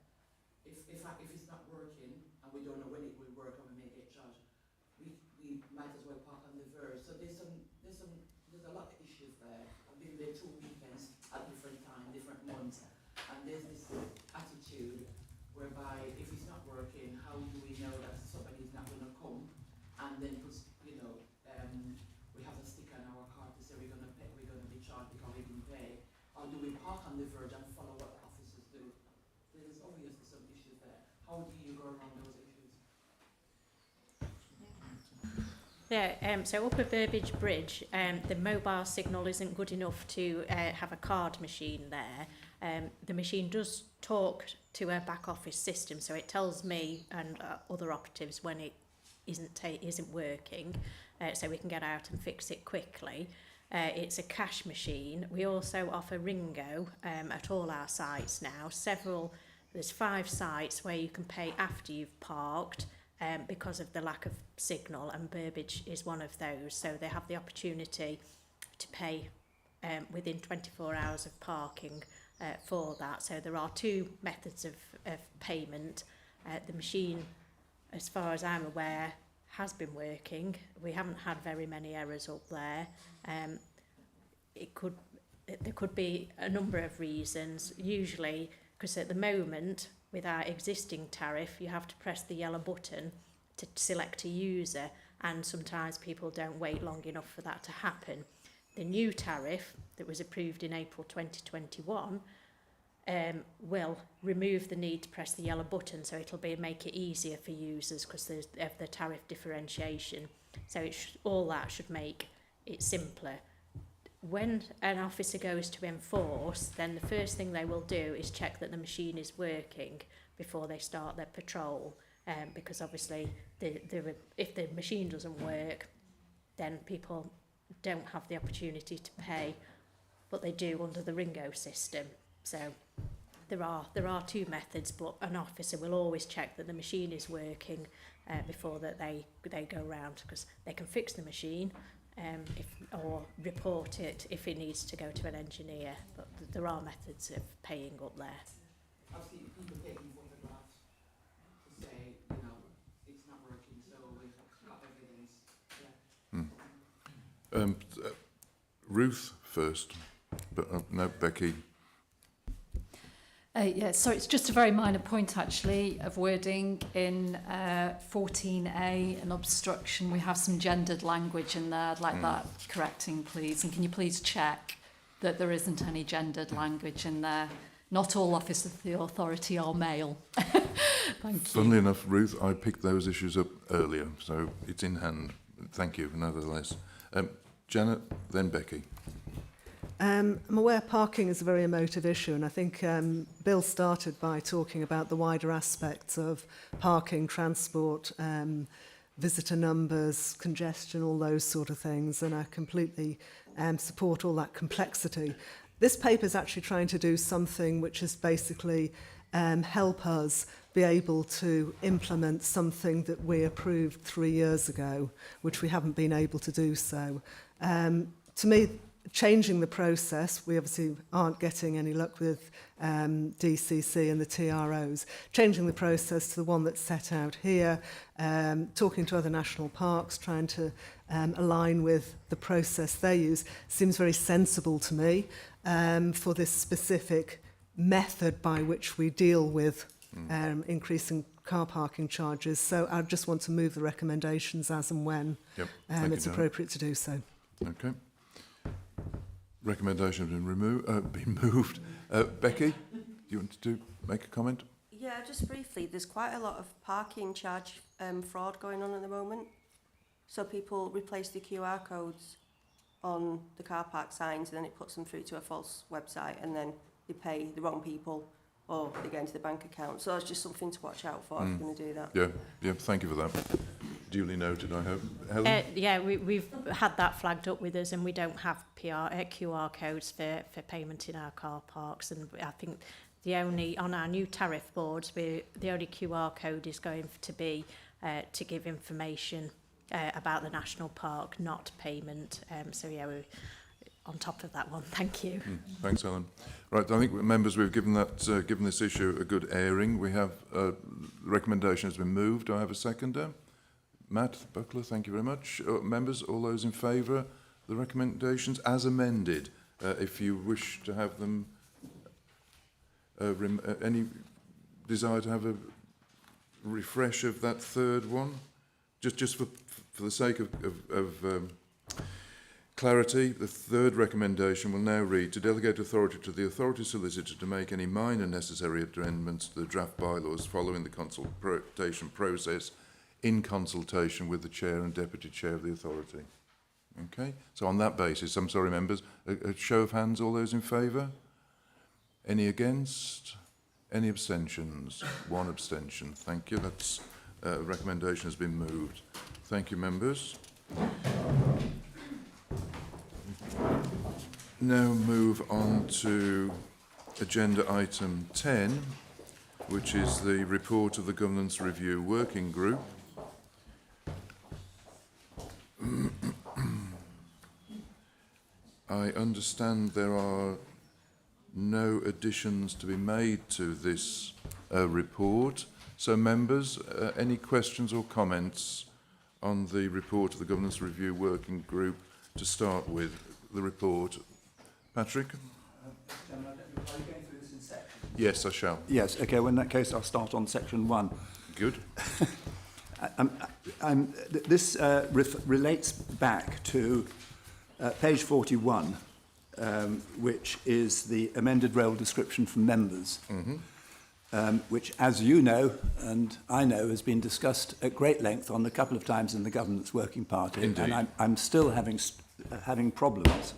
P: if it's not working and we don't know when it will work and we may get charged, we might as well park on the verge. So there's a lot of issues there. I've been there 2 weekends at different times, different months, and there's this attitude whereby if it's not working, how do we know that somebody's not going to come and then put, how do you go around those issues?
I: Yeah, so up at Burbage Bridge, the mobile signal isn't good enough to have a card machine there. The machine does talk to a back office system, so it tells me and other operatives when it isn't working, so we can get out and fix it quickly. It's a cash machine. We also offer Ringo at all our sites now. There's 5 sites where you can pay after you've parked because of the lack of signal, and Burbage is one of those. So they have the opportunity to pay within 24 hours of parking for that. So there are 2 methods of payment. The machine, as far as I'm aware, has been working. We haven't had very many errors up there. There could be a number of reasons, usually because at the moment with our existing tariff you have to press the yellow button to select a user, and sometimes people don't wait long enough for that to happen. The new tariff that was approved in April 2021 will remove the need to press the yellow button, so make it easier for users because of the tariff differentiation. So all that should make it simpler. When an officer goes to enforce, then the first thing they will do is check that the machine is working before they start their patrol, because obviously if the machine doesn't work, then people don't have the opportunity to pay, but they do under the Ringo system. So there are 2 methods, but an officer will always check that the machine is working before that they go round, because they can fix the machine or report it if it needs to go to an engineer. But there are methods of paying up there.
P: I've seen people taking photographs to say, it's not working, so we've got evidence. Yeah.
C: Ruth first, but no, Becky.
Q: Yeah, so it's just a very minor point actually of wording in 14A, an obstruction. We have some gendered language in there. I'd like that correcting, please. And can you please check that there isn't any gendered language in there? Not all officers of the authority are male. Thank you.
C: Funnily enough, Ruth, I picked those issues up earlier, so it's in hand. Thank you, nevertheless. Janet, then Becky.
F: I'm aware parking is a very emotive issue, and I think Bill started by talking about the wider aspects of parking, transport, visitor numbers, congestion, all those sort of things, and I completely support all that complexity. This paper is actually trying to do something which is basically help us be able to implement something that we approved 3 years ago, which we haven't been able to do so. To me, changing the process, we obviously aren't getting any luck with DCC and the TROs. Changing the process to the one that's set out here, talking to other national parks, trying to align with the process they use, seems very sensible to me for this specific method by which we deal with increasing car parking charges. So I just want to move the recommendations as and when it's appropriate to do so.
C: Okay. Recommendation has been moved. Becky, do you want to make a comment?
R: Yeah, just briefly, there's quite a lot of parking charge fraud going on at the moment. So people replace the QR codes on the car park signs, and then it puts them through to a false website, and then they pay the wrong people or they get into the bank account. So that's just something to watch out for if you're going to do that.
C: Yeah, thank you for that. Duly noted, I hope. Helen?
I: Yeah, we've had that flagged up with us, and we don't have QR codes for payment in our car parks. And I think on our new tariff boards, the only QR code is going to be to give information about the national park, not payment. So yeah, we're on top of that one. Thank you.
C: Thanks, Helen. Right, I think members, we've given this issue a good airing. We have recommendation has been moved. Do I have a seconder? Matt Buckler, thank you very much. Members, all those in favour, the recommendations as amended. If you wish to have them, any desire to have a refresh of that third one, just for the sake of clarity, the third recommendation will now read to delegate authority to the authority solicitor to make any minor necessary amendments to the draft bylaws following the consultation process in consultation with the chair and deputy chair of the authority. Okay, so on that basis, I'm sorry members, a show of hands, all those in favour? Any against? Any abstentions? One abstention. Thank you. That's recommendation has been moved. Thank you, members. Now move on to agenda item 10, which is the report of the Governance Review Working Group. I understand there are no additions to be made to this report. So members, any questions or comments on the report of the Governance Review Working Group to start with? The report. Patrick?
K: Are you going through this in sections?
C: Yes, I shall.
K: Yes, okay, well in that case I'll start on section 1.
C: Good.
K: This relates back to page 41, which is the amended role description from members, which, as you know and I know, has been discussed at great length on a couple of times in the Governance Working Party.
C: Indeed.
K: And I'm still having problems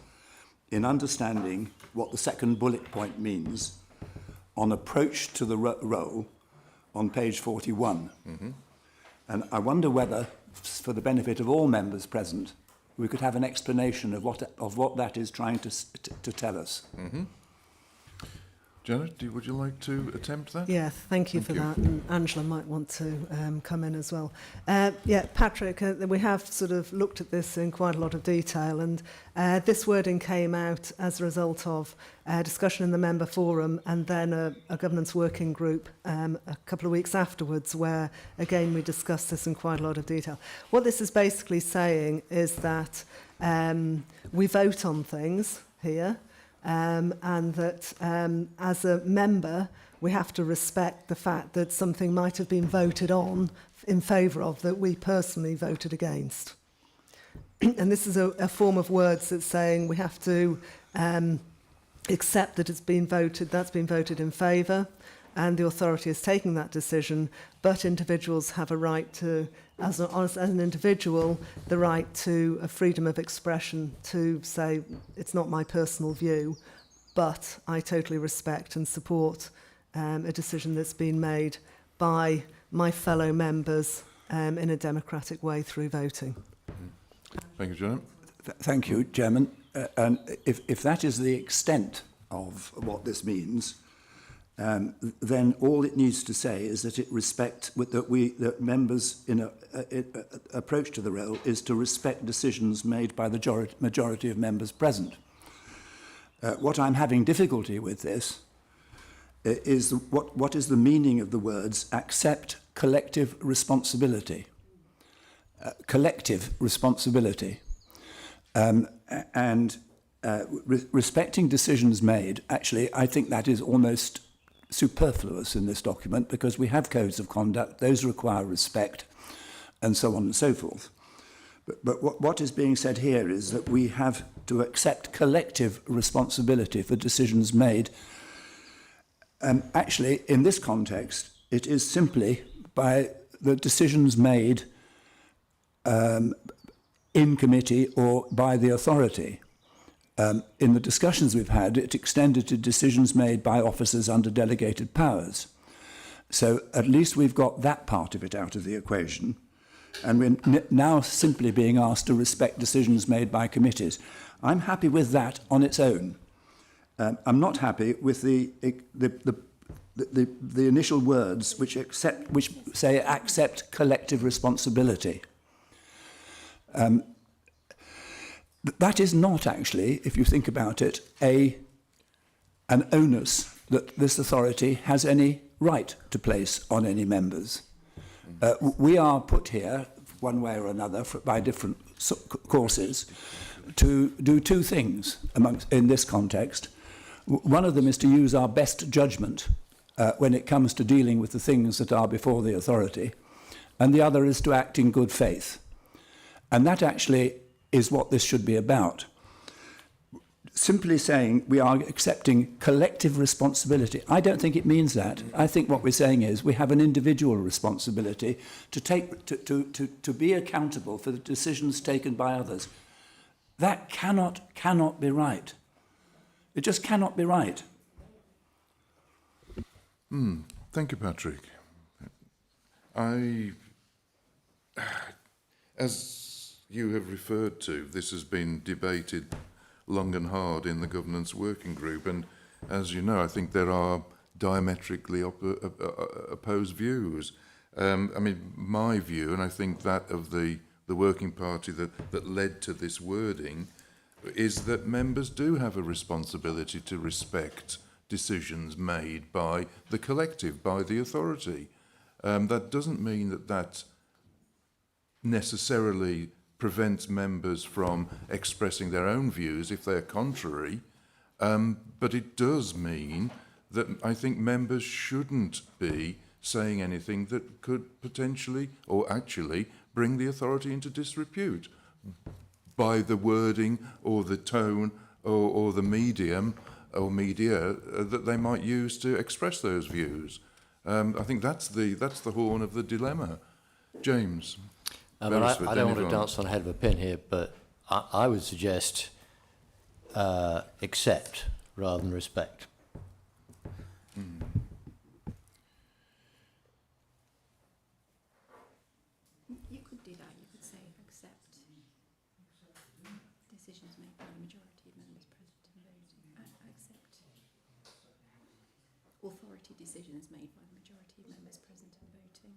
K: in understanding what the second bullet point means on approach to the role on page 41. And I wonder whether, for the benefit of all members present, we could have an explanation of what that is trying to tell us.
C: Janet, would you like to attempt that?
F: Yeah, thank you for that. And Angela might want to come in as well. Yeah, Patrick, we have sort of looked at this in quite a lot of detail, and this wording came out as a result of discussion in the member forum and then a governance working group a couple of weeks afterwards, where again we discussed this in quite a lot of detail. What this is basically saying is that we vote on things here, and that as a member we have to respect the fact that something might have been voted on in favour of that we personally voted against. And this is a form of words that's saying we have to accept that that's been voted in favour, and the authority is taking that decision, but individuals have a right to, as an individual, the right to a freedom of expression to say, it's not my personal view, but I totally respect and support a decision that's been made by my fellow members in a democratic way through voting.
C: Thank you, Janet.
K: Thank you, Chairman. And if that is the extent of what this means, then all it needs to say is that that members in a approach to the role is to respect decisions made by the majority of members present. What I'm having difficulty with this is what is the meaning of the words accept collective responsibility. Collective responsibility. Respecting decisions made, actually, I think that is almost superfluous in this document, because we have codes of conduct, those require respect, and so on and so forth. But what is being said here is that we have to accept collective responsibility for decisions made. Actually, in this context, it is simply by the decisions made in committee or by the authority. In the discussions we've had, it extended to decisions made by officers under delegated powers. So at least we've got that part of it out of the equation. And we're now simply being asked to respect decisions made by committees. I'm happy with that on its own. I'm not happy with the initial words which say accept collective responsibility. That is not actually, if you think about it, an onus that this authority has any right to place on any members. We are put here, one way or another, by different courses, to do two things in this context. One of them is to use our best judgment when it comes to dealing with the things that are before the authority, and the other is to act in good faith. And that actually is what this should be about. Simply saying we are accepting collective responsibility, I don't think it means that. I think what we're saying is we have an individual responsibility to be accountable for the decisions taken by others. That cannot be right. It just cannot be right.
C: Thank you, Patrick. As you have referred to, this has been debated long and hard in the governance working group, and as you know, I think there are diametrically opposed views. I mean, my view, and I think that of the working party that led to this wording, is that members do have a responsibility to respect decisions made by the collective, by the authority. That doesn't mean that necessarily prevents members from expressing their own views if they're contrary, but it does mean that I think members shouldn't be saying anything that could potentially or actually bring the authority into disrepute by the wording or the tone or the medium or media that they might use to express those views. I think that's the horn of the dilemma. James.
E: I don't want to dance on the head of a pin here, but I would suggest accept rather than respect.
L: You could do that. You could say accept decisions made by the majority of members present and voting. Accept authority decisions made by the majority of members present and voting.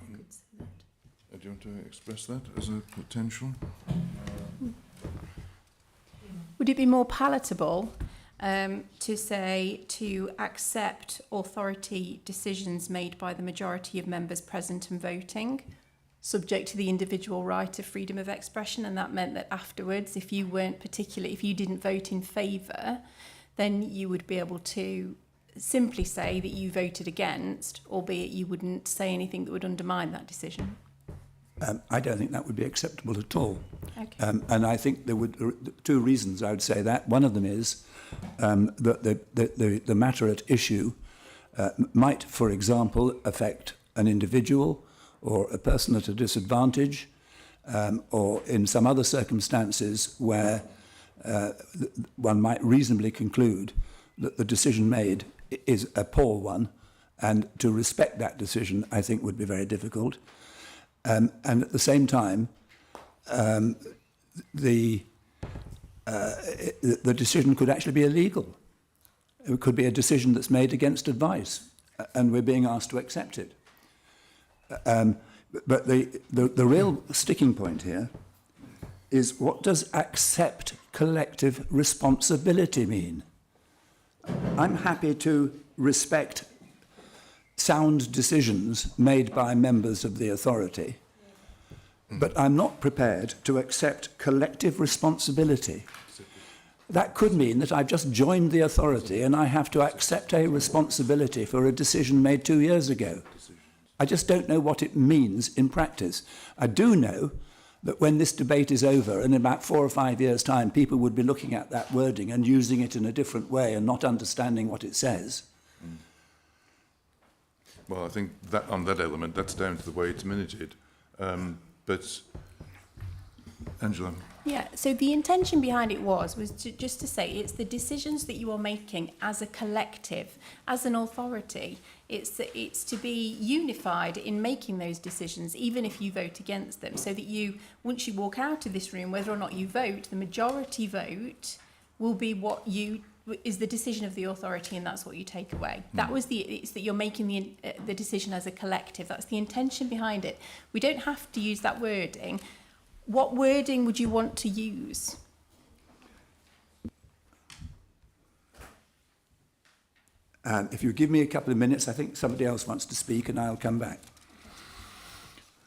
L: You could say that.
C: Do you want to express that as a potential?
M: Would it be more palatable to say to accept authority decisions made by the majority of members present and voting, subject to the individual right of freedom of expression? And that meant that afterwards, if you didn't vote in favour, then you would be able to simply say that you voted against, albeit you wouldn't say anything that would undermine that decision.
K: I don't think that would be acceptable at all.
M: Okay.
K: And I think there would two reasons I would say that. One of them is that the matter at issue might, for example, affect an individual or a person at a disadvantage, or in some other circumstances where one might reasonably conclude that the decision made is a poor one, and to respect that decision, I think, would be very difficult. And at the same time, the decision could actually be illegal. It could be a decision that's made against advice, and we're being asked to accept it. But the real sticking point here is, what does accept collective responsibility mean? I'm happy to respect sound decisions made by members of the authority, but I'm not prepared to accept collective responsibility. That could mean that I've just joined the authority and I have to accept a responsibility for a decision made 2 years ago. I just don't know what it means in practice. I do know that when this debate is over, in about 4 or 5 years' time, people would be looking at that wording and using it in a different way and not understanding what it says.
C: Well, I think that on that element, that's down to the way it's minuted. But Angela.
M: Yeah, so the intention behind it was just to say it's the decisions that you are making as a collective, as an authority. It's to be unified in making those decisions, even if you vote against them, so that once you walk out of this room, whether or not you vote, the majority vote will be what is the decision of the authority, and that's what you take away. That was it's that you're making the decision as a collective. That's the intention behind it. We don't have to use that wording. What wording would you want to use?
K: If you give me a couple of minutes, I think somebody else wants to speak, and I'll come back.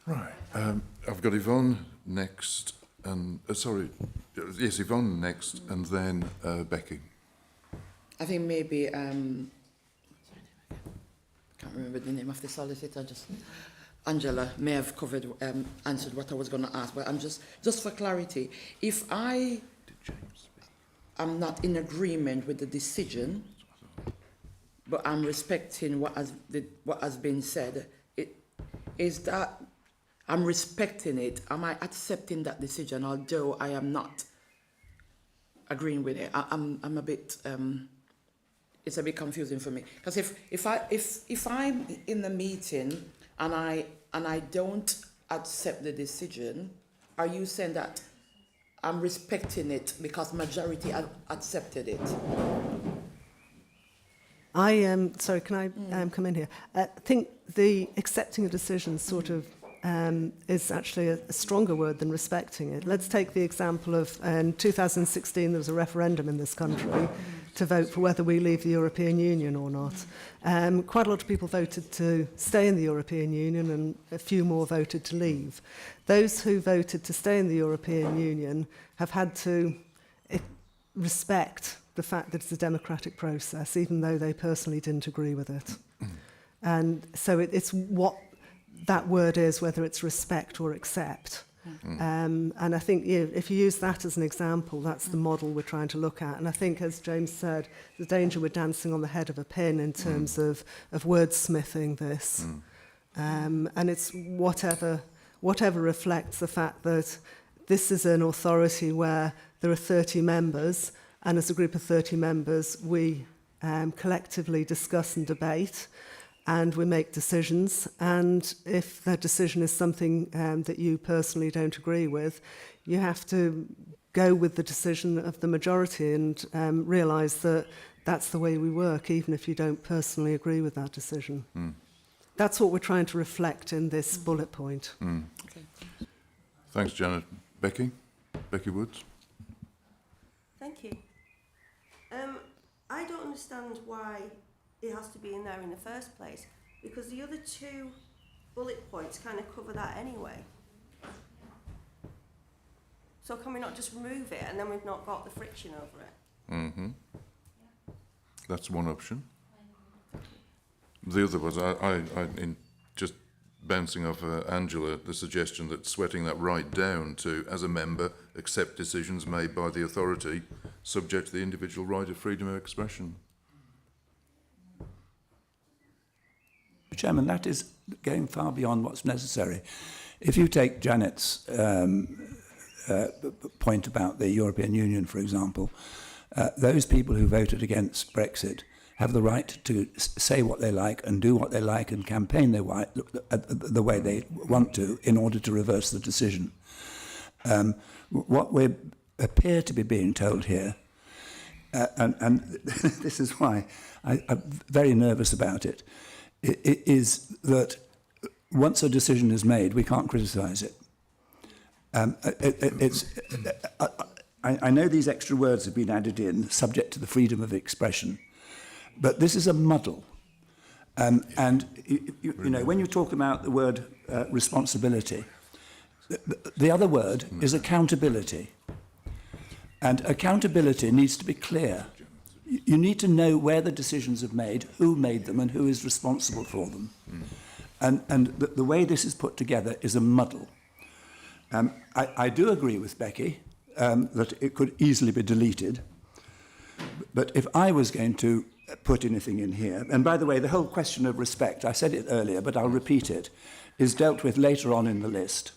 C: Right. I've got Yvonne next, and Yvonne next, and then Becky.
P: I think maybe, I can't remember the name of the solicitor, Angela may have covered, answered what I was going to ask, but I'm just for clarity, if I am not in agreement with the decision, but I'm respecting what has been said, is that I'm respecting it? Am I accepting that decision, although I am not agreeing with it? I'm a bit. It's a bit confusing for me, because if I'm in the meeting and I don't accept the decision, are you saying that I'm respecting it because majority have accepted it?
F: I am sorry. Can I come in here? I think the accepting a decision sort of is actually a stronger word than respecting it. Let's take the example of in 2016 there was a referendum in this country to vote for whether we leave the European Union or not. Quite a lot of people voted to stay in the European Union and a few more voted to leave. Those who voted to stay in the European Union have had to respect the fact that it's a democratic process, even though they personally didn't agree with it. And so it's what that word is, whether it's respect or accept. And I think if you use that as an example, that's the model we're trying to look at. And I think, as James said, the danger we're dancing on the head of a pin in terms of wordsmithing this. And it's whatever reflects the fact that this is an authority where there are 30 members, and as a group of 30 members, we collectively discuss and debate, and we make decisions. And if the decision is something that you personally don't agree with, you have to go with the decision of the majority and realise that that's the way we work, even if you don't personally agree with that decision. That's what we're trying to reflect in this bullet point.
C: Okay. Thanks, Janet. Becky Woods.
R: Thank you. I don't understand why it has to be in there in the first place, because the other two bullet points kind of cover that anyway. So can we not just remove it and then we've not got the friction over it?
C: That's one option. The other was, in just bouncing off Angela, the suggestion that sweating that right down to, as a member, accept decisions made by the authority, subject to the individual right of freedom of expression.
K: Chairman, that is going far beyond what's necessary. If you take Janet's point about the European Union, for example, those people who voted against Brexit have the right to say what they like and do what they like and campaign the way they want to in order to reverse the decision. What we appear to be being told here, and this is why I'm very nervous about it, is that once a decision is made, we can't criticise it. I know these extra words have been added in, subject to the freedom of expression, but this is a muddle. And you know, when you talk about the word responsibility, the other word is accountability. And accountability needs to be clear. You need to know where the decisions are made, who made them, and who is responsible for them. And the way this is put together is a muddle. I do agree with Becky that it could easily be deleted. But if I was going to put anything in here, and by the way, the whole question of respect, I said it earlier, but I'll repeat it, is dealt with later on in the list.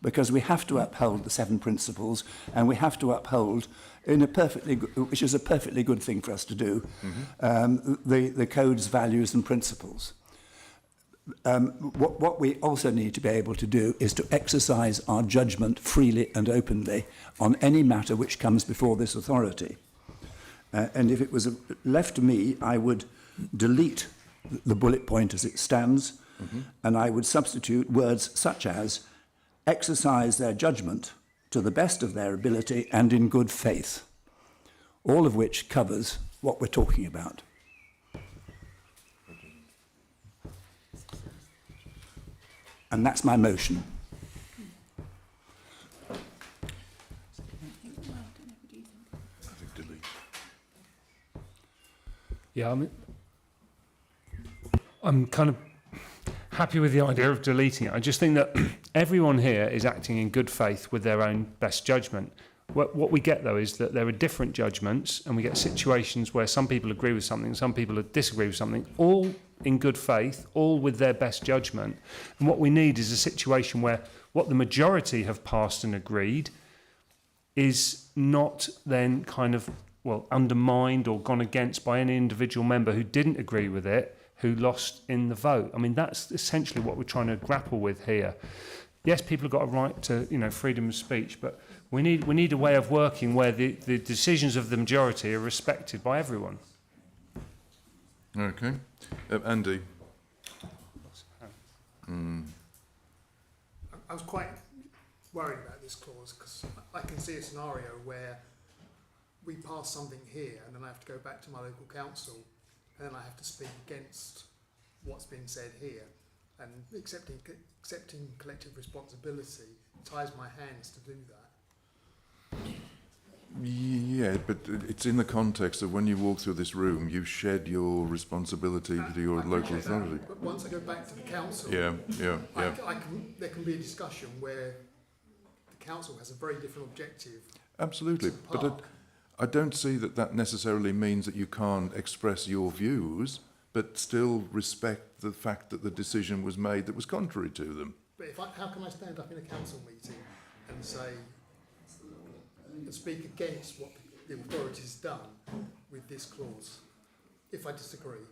K: Because we have to uphold the 7 principles, and we have to uphold, which is a perfectly good thing for us to do, the code's values and principles. What we also need to be able to do is to exercise our judgment freely and openly on any matter which comes before this authority. And if it was left to me, I would delete the bullet point as it stands, and I would substitute words such as exercise their judgment to the best of their ability and in good faith, all of which covers what we're talking about. And that's my motion.
B: Yeah, I'm kind of happy with the idea of deleting it. I just think that everyone here is acting in good faith with their own best judgment. What we get, though, is that there are different judgments, and we get situations where some people agree with something, some people disagree with something, all in good faith, all with their best judgment. And what we need is a situation where what the majority have passed and agreed is not then kind of, well, undermined or gone against by any individual member who didn't agree with it, who lost in the vote. I mean, that's essentially what we're trying to grapple with here. Yes, people have got a right to, freedom of speech, but we need a way of working where the decisions of the majority are respected by everyone.
C: Okay. Andy?
S: I was quite worried about this clause because I can see a scenario where we pass something here and then I have to go back to my local council and then I have to speak against what's been said here. And accepting collective responsibility ties my hands to do that.
C: Yeah, but it's in the context of when you walk through this room, you shed your responsibility to your local authority.
S: But once I go back to the council,
C: Yeah.
S: there can be a discussion where the council has a very different objective.
C: Absolutely,
S: to the
C: but
S: park.
C: I don't see that necessarily means that you can't express your views, but still respect the fact that the decision was made that was contrary to them.
S: But how can I stand up in a council meeting and say, and speak against what the authority's done with this clause, if I disagree?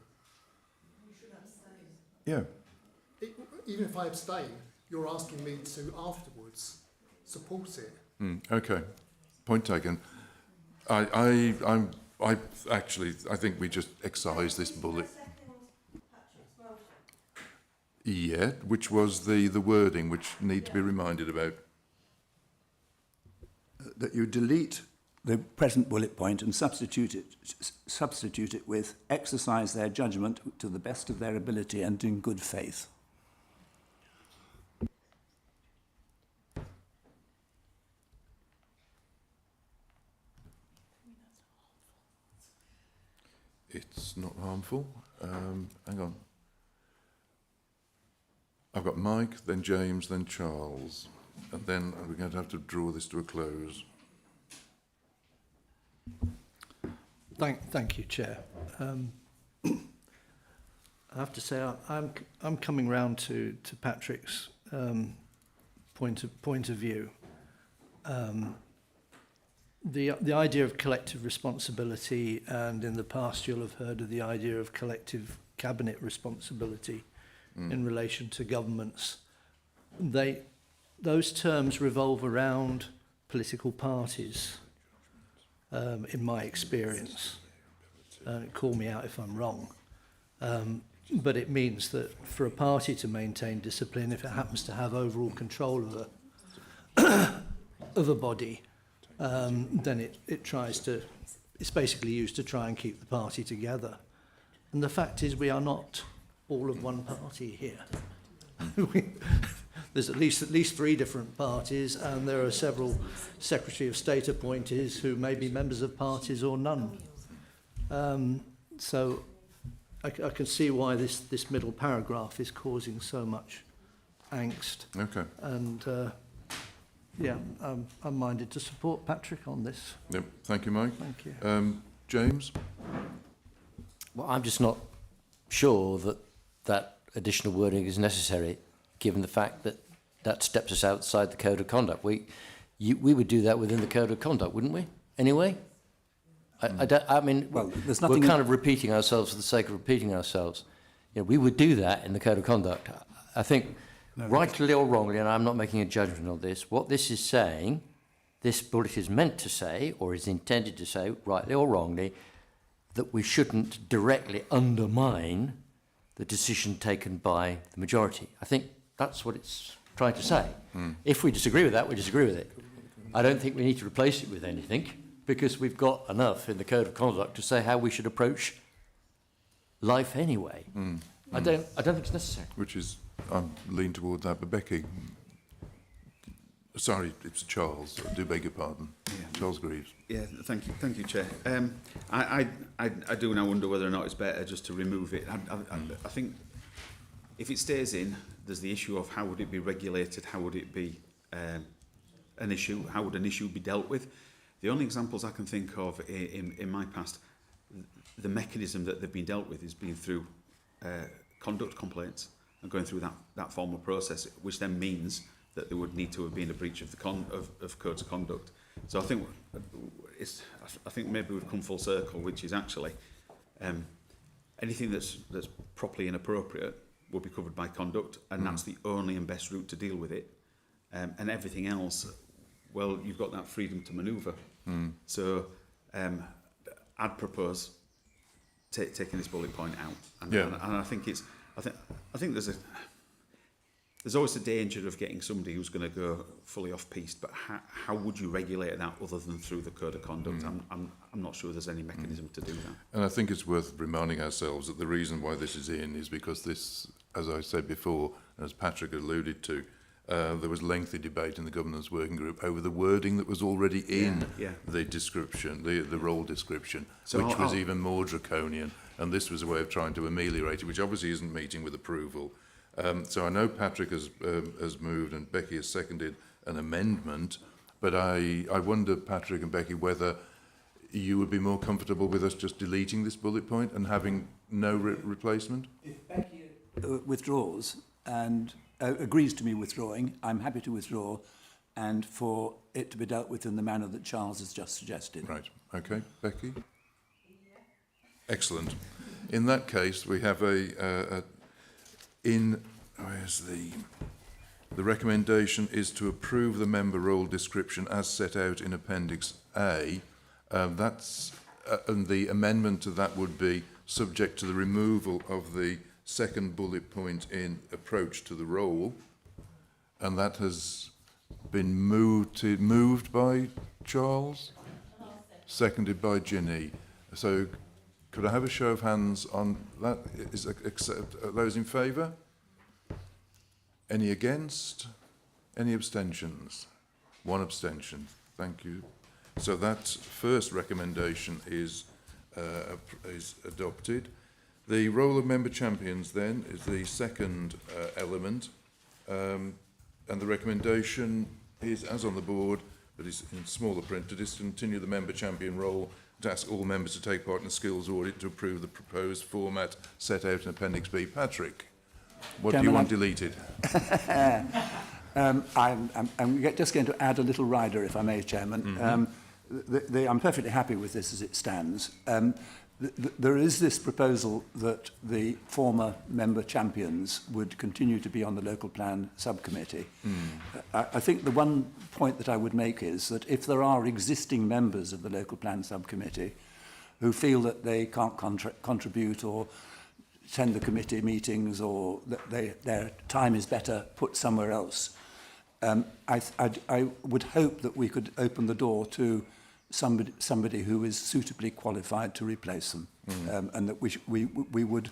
C: Yeah.
S: Even if I abstain, you're asking me to afterwards support it.
C: Okay, point taken. I think we just excise this bullet. Yeah, which was the wording which need to be reminded about.
K: That you delete the present bullet point and substitute it with exercise their judgment to the best of their ability and in good faith.
C: It's not harmful. Hang on. I've got Mike, then James, then Charles. And then we're going to have to draw this to a close.
A: Thank you, Chair. I have to say I'm coming round to Patrick's point of view. The idea of collective responsibility, and in the past you'll have heard of the idea of collective cabinet responsibility in relation to governments. Those terms revolve around political parties, in my experience. Call me out if I'm wrong. But it means that for a party to maintain discipline, if it happens to have overall control of a body, then it tries to, it's basically used to try and keep the party together. And the fact is we are not all of one party here. There's at least 3 different parties, and there are several Secretary of State appointees who may be members of parties or none. So I can see why this middle paragraph is causing so much angst.
C: Okay.
A: And yeah, I'm minded to support Patrick on this.
C: Yep. Thank you, Mike.
A: Thank you.
C: James?
E: Well, I'm just not sure that additional wording is necessary, given the fact that steps us outside the Code of Conduct. We would do that within the Code of Conduct, wouldn't we? Anyway? I mean,
K: well, there's
E: we're
K: nothing
E: kind of repeating ourselves for the sake of repeating ourselves. We would do that in the Code of Conduct. I think, rightly or wrongly, and I'm not making a judgment on this, what this is saying, this bullet is meant to say, or is intended to say, rightly or wrongly, that we shouldn't directly undermine the decision taken by the majority. I think that's what it's trying to say. If we disagree with that, we disagree with it. I don't think we need to replace it with anything, because we've got enough in the Code of Conduct to say how we should approach life anyway. I don't think it's necessary.
C: Which is, I'm leaning toward that, but Becky, sorry, it's Charles, I do beg your pardon. Yeah. Charles Greaves.
T: Yeah, thank you, Chair. I do now wonder whether or not it's better just to remove it. I think if it stays in, there's the issue of how would it be regulated, how would it be an issue, how would an issue be dealt with. The only examples I can think of in my past, the mechanism that they've been dealt with has been through conduct complaints and going through that formal process, which then means that there would need to have been a breach of the of codes of conduct. So I think maybe we've come full circle, which is actually anything that's properly inappropriate will be covered by conduct, and that's the only and best route to deal with it. And everything else, well, you've got that freedom to manoeuvre. So I'd propose taking this bullet point out, and I think I think there's always a danger of getting somebody who's going to go fully off piste. But how would you regulate that other than through the code of conduct? I'm not sure there's any mechanism to do that.
C: And I think it's worth reminding ourselves that the reason why this is in is because this, as I said before, as Patrick alluded to, there was lengthy debate in the governance working group over the wording that was already in the description, the role description, which was even more draconian. And this was a way of trying to ameliorate it, which obviously isn't meeting with approval. So I know Patrick has moved and Becky has seconded an amendment, but I wonder, Patrick and Becky, whether you would be more comfortable with us just deleting this bullet point and having no replacement?
K: If Becky withdraws and agrees to me withdrawing, I'm happy to withdraw and for it to be dealt with in the manner that Charles has just suggested.
C: Right. Okay. Becky? Excellent. In that case, we have where's the recommendation is to approve the member role description as set out in Appendix A. And the amendment to that would be subject to the removal of the second bullet point in approach to the role, and that has been moved by Charles, seconded by Ginny. So could I have a show of hands on that? Are those in favour? Any against? Any abstentions? One abstention. Thank you. So that first recommendation is adopted. The role of member champions then is the second element, and the recommendation is, as on the board, but is in smaller print, to discontinue the member champion role, to ask all members to take part in the skills audit, to approve the proposed format set out in Appendix B. Patrick, what do you want deleted?
K: I'm just going to add a little rider, if I may, Chairman. I'm perfectly happy with this as it stands. There is this proposal that the former member champions would continue to be on the local plan subcommittee. I think the one point that I would make is that if there are existing members of the local plan subcommittee who feel that they can't contribute or attend the committee meetings, or that their time is better put somewhere else, I would hope that we could open the door to somebody who is suitably qualified to replace them, and that we would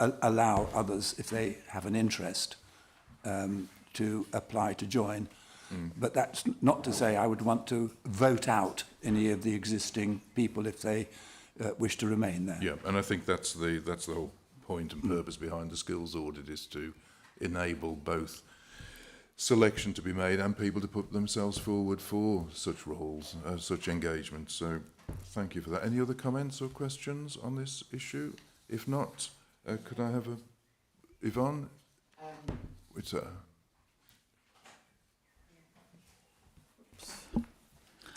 K: allow others, if they have an interest, to apply to join. But that's not to say I would want to vote out any of the existing people if they wish to remain there.
C: Yeah, and I think that's the whole point and purpose behind the skills audit, is to enable both selection to be made and people to put themselves forward for such roles, such engagements. So thank you for that. Any other comments or questions on this issue? If not, could I have Yvonne?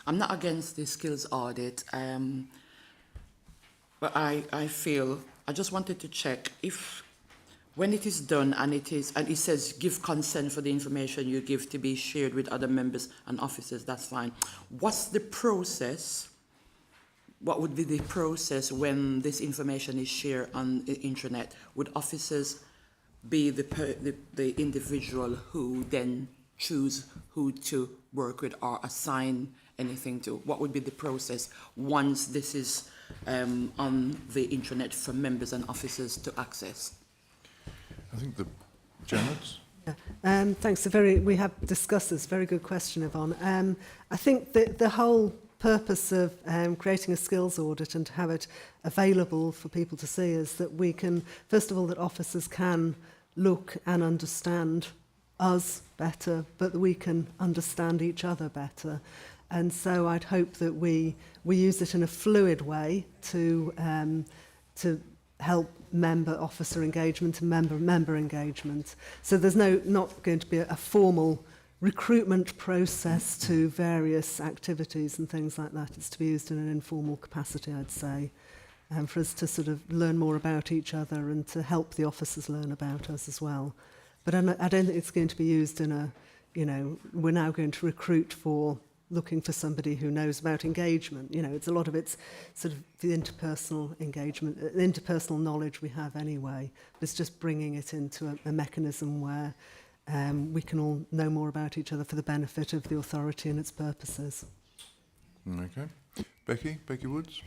P: I'm not against the skills audit, but I feel, I just wanted to check if when it is done and it says give consent for the information you give to be shared with other members and officers, that's fine. What's the process? What would be the process when this information is shared on the intranet? Would officers be the individual who then choose who to work with or assign anything to? What would be the process once this is on the intranet for members and officers to access?
C: I think Janet?
F: Yeah. Thanks. We have discussed this. Very good question, Yvonne. I think the whole purpose of creating a skills audit and to have it available for people to see is that we can, first of all, that officers can look and understand us better, but that we can understand each other better. And so I'd hope that we use it in a fluid way to help member officer engagement and member engagement. So there's not going to be a formal recruitment process to various activities and things like that. It's to be used in an informal capacity, I'd say, for us to sort of learn more about each other and to help the officers learn about us as well. But I don't think it's going to be used in a, we're now going to recruit for looking for somebody who knows about engagement. It's a lot of it's sort of the interpersonal engagement, interpersonal knowledge we have anyway. But it's just bringing it into a mechanism where we can all know more about each other for the benefit of the authority and its purposes.
C: Okay. Becky Woods?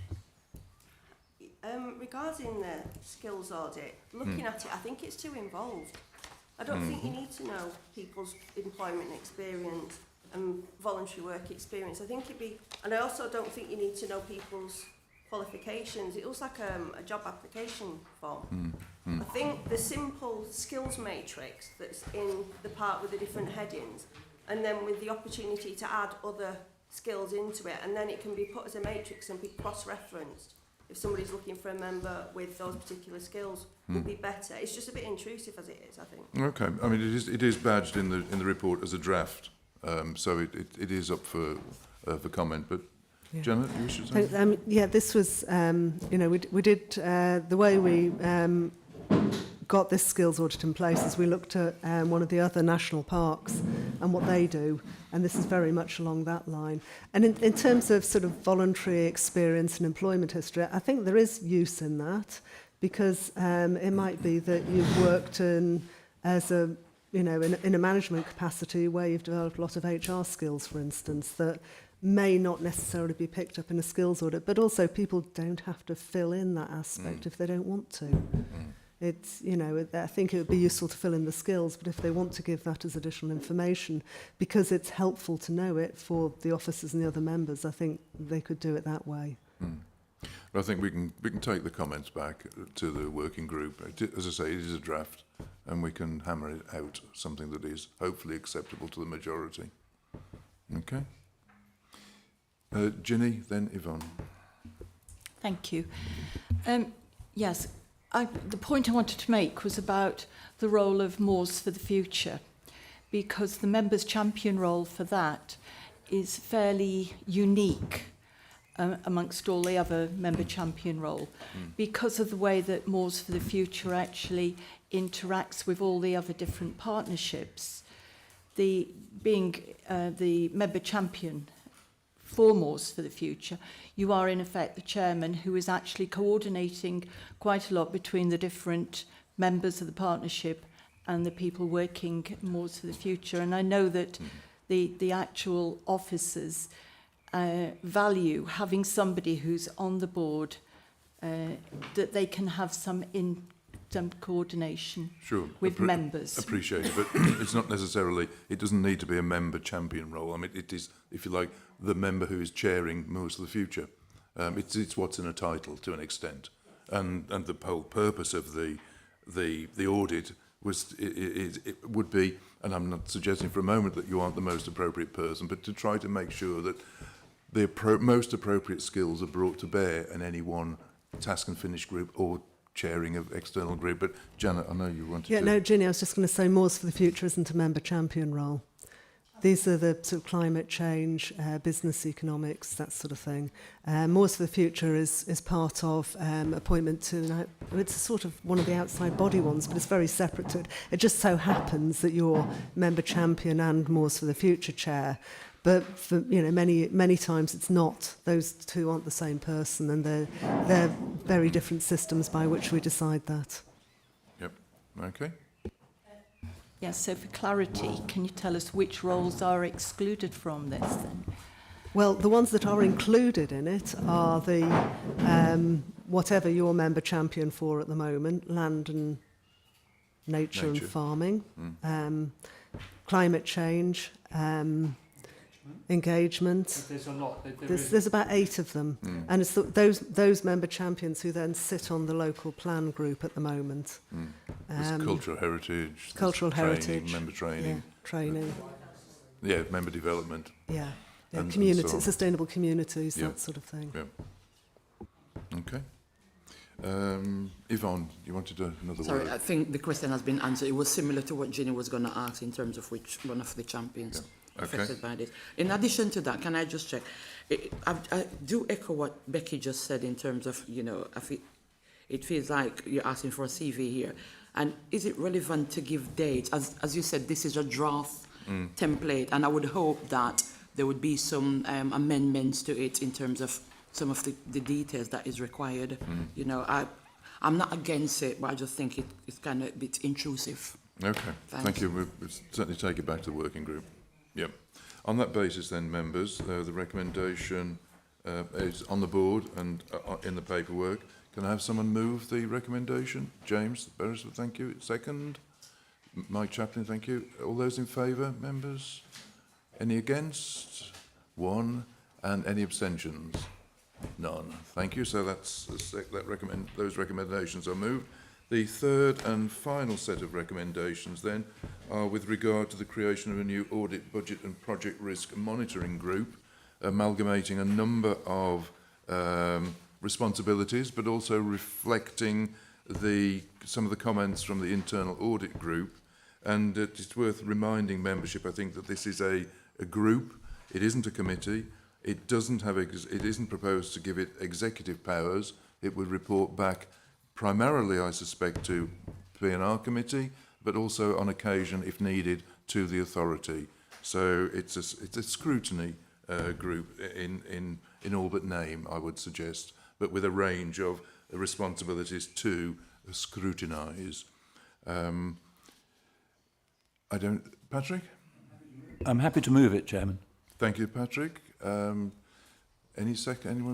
R: Regarding the skills audit, looking at it, I think it's too involved. I don't think you need to know people's employment experience and voluntary work experience. I think and I also don't think you need to know people's qualifications. It looks like a job application form. I think the simple skills matrix that's in the part with the different headings, and then with the opportunity to add other skills into it, and then it can be put as a matrix and be cross-referenced if somebody's looking for a member with those particular skills, would be better. It's just a bit intrusive as it is, I think.
C: Okay. I mean, it is badged in the report as a draft, so it is up for comment. But yeah. Janet, you should say.
F: Yeah, this was we did the way we got this skills audit in place is we looked at one of the other national parks and what they do, and this is very much along that line. And in terms of sort of voluntary experience and employment history, I think there is use in that, because it might be that you've worked in a management capacity where you've developed a lot of HR skills, for instance, that may not necessarily be picked up in a skills audit, but also people don't have to fill in that aspect if they don't want to. It's, I think it would be useful to fill in the skills, but if they want to give that as additional information, because it's helpful to know it for the officers and the other members, I think they could do it that way.
C: But I think we can take the comments back to the working group. As I say, it is a draft, and we can hammer it out, something that is hopefully acceptable to the majority. Okay. Ginny, then Yvonne.
D: Thank you. Yes, the point I wanted to make was about the role of Moors for the Future, because the members' champion role for that is fairly unique amongst all the other member champion role, because of the way that Moors for the Future actually interacts with all the other different partnerships. Being the member champion for Moors for the Future, you are in effect the chairman who is actually coordinating quite a lot between the different members of the partnership and the people working Moors for the Future. And I know that the actual officers value having somebody who's on the board, that they can have some coordination with members.
C: Appreciate it, but it's not necessarily, it doesn't need to be a member champion role. I mean, it is, if you like, the member who is chairing Moors for the Future. It's what's in a title to an extent, and the whole purpose of the audit was it would be, and I'm not suggesting for a moment that you aren't the most appropriate person, but to try to make sure that the most appropriate skills are brought to bear in any one task and finish group or chairing of external group. But Janet, I know you wanted to...
F: Yeah, no, Ginny, I was just going to say Moors for the Future isn't a member champion role. These are the sort of climate change, business economics, that sort of thing. Moors for the Future is part of appointment to, it's a sort of one of the outside body ones, but it's very separate to it. It just so happens that you're member champion and Moors for the Future chair. But for, many times it's not. Those two aren't the same person, and they're very different systems by which we decide that.
C: Yep. Okay.
D: Yes, so for clarity, can you tell us which roles are excluded from this then?
F: Well, the ones that are included in it are the whatever you're member champion for at the moment, land and nature. And farming, climate change, engagement.
B: There's a lot.
F: There's about 8 of them, and it's those member champions who then sit on the local plan group at the moment.
C: There's cultural heritage.
F: Cultural
C: training,
F: heritage.
C: member training.
F: Yeah, training.
C: Yeah, member development.
F: Yeah, yeah,
C: And
F: community,
C: so on.
F: sustainable communities,
C: Yeah.
F: that sort of thing.
C: Yeah. Okay. Yvonne, you wanted another
P: Sorry,
C: word?
P: I think the question has been answered. It was similar to what Jenny was going to ask in terms of which one of the champions affected by this. In addition to that, can I just check? I do echo what Becky just said in terms of, you know, it feels like you're asking for a CV here. And is it relevant to give dates? As you said, this is a draft template, and I would hope that there would be some amendments to it in terms of some of the details that is required. You know, I'm not against it, but I just think it's kind of a bit intrusive.
C: Okay, thank you. We'll certainly take it back to the working group. Yep. On that basis then, members, the recommendation is on the board and in the paperwork. Can I have someone move the recommendation? James Beresford, thank you. Second. Mike Chaplin, thank you. All those in favour, members? Any against? One. And any abstentions? None. Thank you. So those recommendations are moved. The third and final set of recommendations then are with regard to the creation of a new audit, budget and project risk monitoring group, amalgamating a number of responsibilities, but also reflecting some of the comments from the internal audit group. And it's worth reminding membership, I think, that this is a group. It isn't a committee. It isn't proposed to give it executive powers. It would report back primarily, I suspect, to P&R committee, but also on occasion, if needed, to the authority. So it's a scrutiny group in all but name, I would suggest, but with a range of responsibilities to scrutinise. Patrick?
U: I'm happy to move it, Chairman.
C: Thank you, Patrick. Anyone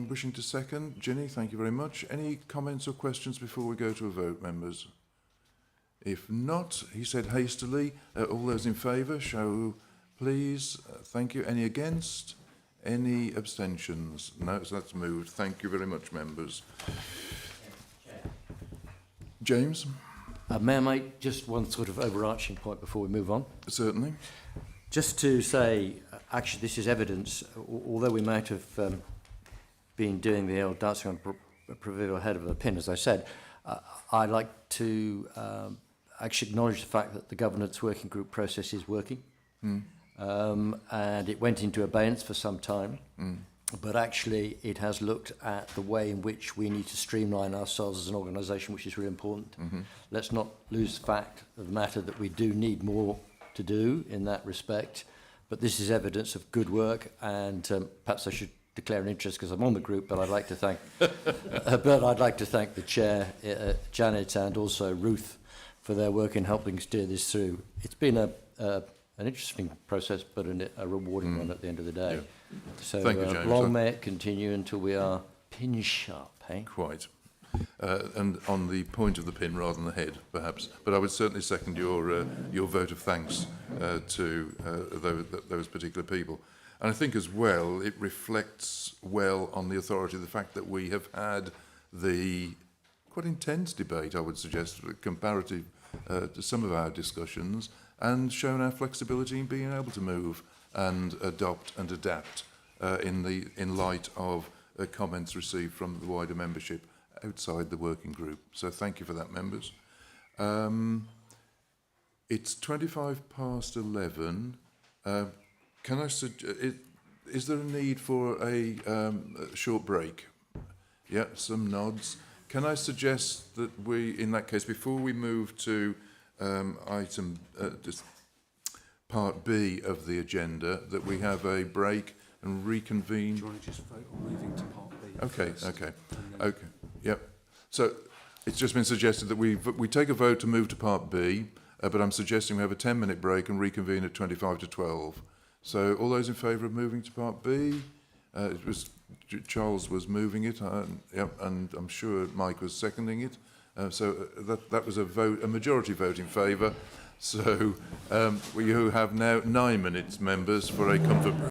C: wishing to second? Ginny, thank you very much. Any comments or questions before we go to a vote, members? If not, he said hastily, all those in favour, show please. Thank you. Any against? Any abstentions? No, so that's moved. Thank you very much, members. James?
E: May I make just one sort of overarching point before we move on?
C: Certainly.
E: Just to say, actually, this is evidence, although we might have been doing the old dancing on a proverbial head of a pin, as I said, I'd like to actually acknowledge the fact that the governance working group process is working. And it went into abeyance for some time, but actually it has looked at the way in which we need to streamline ourselves as an organisation, which is really important. Let's not lose the fact of the matter that we do need more to do in that respect, but this is evidence of good work, and perhaps I should declare an interest because I'm on the group, but I'd like to thank the chair, Janet, and also Ruth for their work in helping steer this through. It's been an interesting process, but a rewarding one at the end of the day.
C: Yeah.
E: So
C: thank you, James.
E: Long may it continue until we are pin sharp, eh?
C: Quite. And on the point of the pin rather than the head, perhaps. But I would certainly second your vote of thanks to those particular people. And I think as well, it reflects well on the authority of the fact that we have had the quite intense debate, I would suggest, comparative to some of our discussions, and shown our flexibility in being able to move and adopt and adapt in light of comments received from the wider membership outside the working group. So thank you for that, members. It's 11:25. Can I is there a need for a short break? Yeah, some nods. Can I suggest that we, in that case, before we move to item part B of the agenda, that we have a break and reconvene?
U: Do you want to just vote on moving to part B?
C: Okay. Yep. So it's just been suggested that we take a vote to move to part B, but I'm suggesting we have a 10-minute break and reconvene at 12:25. So all those in favour of moving to part B? It was Charles was moving it, and I'm sure Mike was seconding it. So that was a majority vote in favour. So we have now 9 minutes, members, for a comfort break.